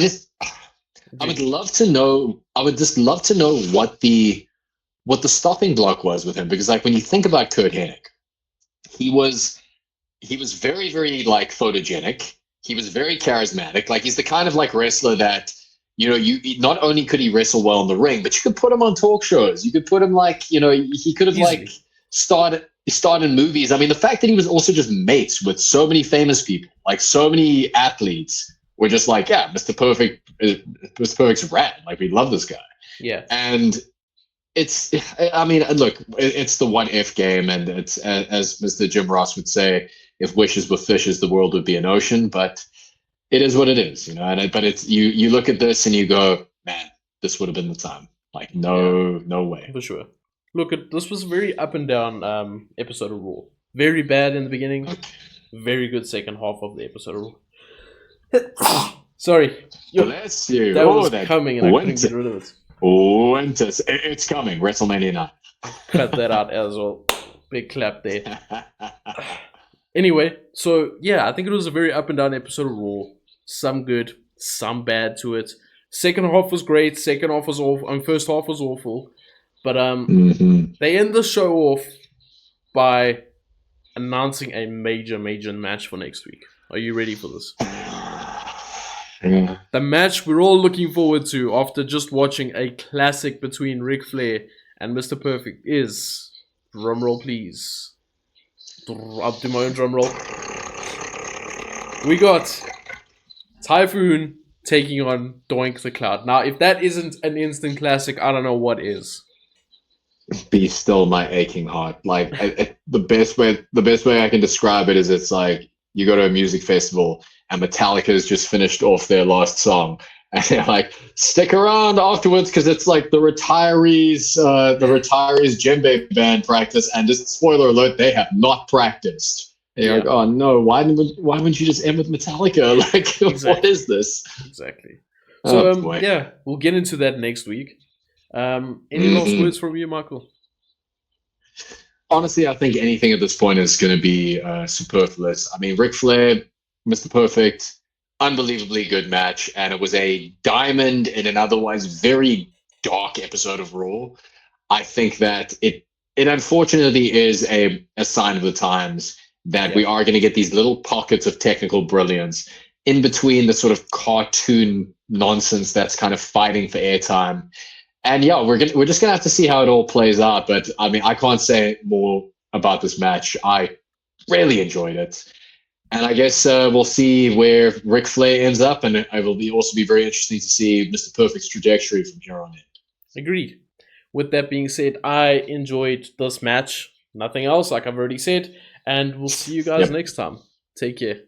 I would love to know. I would just love to know what the stopping block was with him, because like when you think about Kurt Hennig, he was very, very like photogenic. He was very charismatic. Like, he's the kind of like wrestler that, you not only could he wrestle well in the ring, but you could put him on talk shows. You could put him like, he could have like started in movies. I mean, the fact that he was also just mates with so many famous people, like so many athletes, were just like, yeah, Mr. Perfect's rad. Like, we love this guy. Yeah. And it's the one if game, and it's, as Mr. Jim Ross would say, if wishes were fishes, the world would be an ocean. But it is what it is, but it's you look at this and you go, man, this would have been the time. Like, no way. For sure. Look, this was a very up and down episode of Raw. Very bad in the beginning, very good second half of the episode of Raw. Sorry. Bless you. That was coming and I couldn't get rid of it. It's coming. WrestleMania 9. Cut that out as well. Big clap there. Anyway, so yeah, I think it was a very up and down episode of Raw. Some good, some bad to it. Second half was great. Second half was awful. And first half was awful. But they end the show off by announcing a major match for next week. Are you ready for this? Yeah. The match we're all looking forward to after just watching a classic between Ric Flair and Mr. Perfect is, drumroll please, I'll do my own drumroll. We got Typhoon taking on Doink the Cloud. Now, if that isn't an instant classic, I don't know what is. Be still my aching heart. Like the best way I can describe it is it's like you go to a music festival and Metallica's just finished off their last song, and they're like, stick around afterwards because it's like the retirees djembe band practice, and just spoiler alert, they have not practiced. And you're like, oh no, why wouldn't you just end with Metallica? Like, Exactly. What is this? Exactly. So boy. yeah, we'll get into that next week. Any last words from you, Michael? Honestly, I think anything at this point is going to be superfluous. I mean, Ric Flair, Mr. Perfect, unbelievably good match, and it was a diamond in an otherwise very dark episode of Raw. I think that it unfortunately is a sign of the times that we are going to get these little pockets of technical brilliance in between the sort of cartoon nonsense that's kind of fighting for airtime. And yeah, we're just gonna have to see how it all plays out. But I mean, I can't say more about this match. I really enjoyed it, and I guess we'll see where Ric Flair ends up, and it will also be very interesting to see Mr. Perfect's trajectory from here on in. Agreed. With that being said, I enjoyed this match. Nothing else, like I've already said, and we'll see you guys next time. Take care.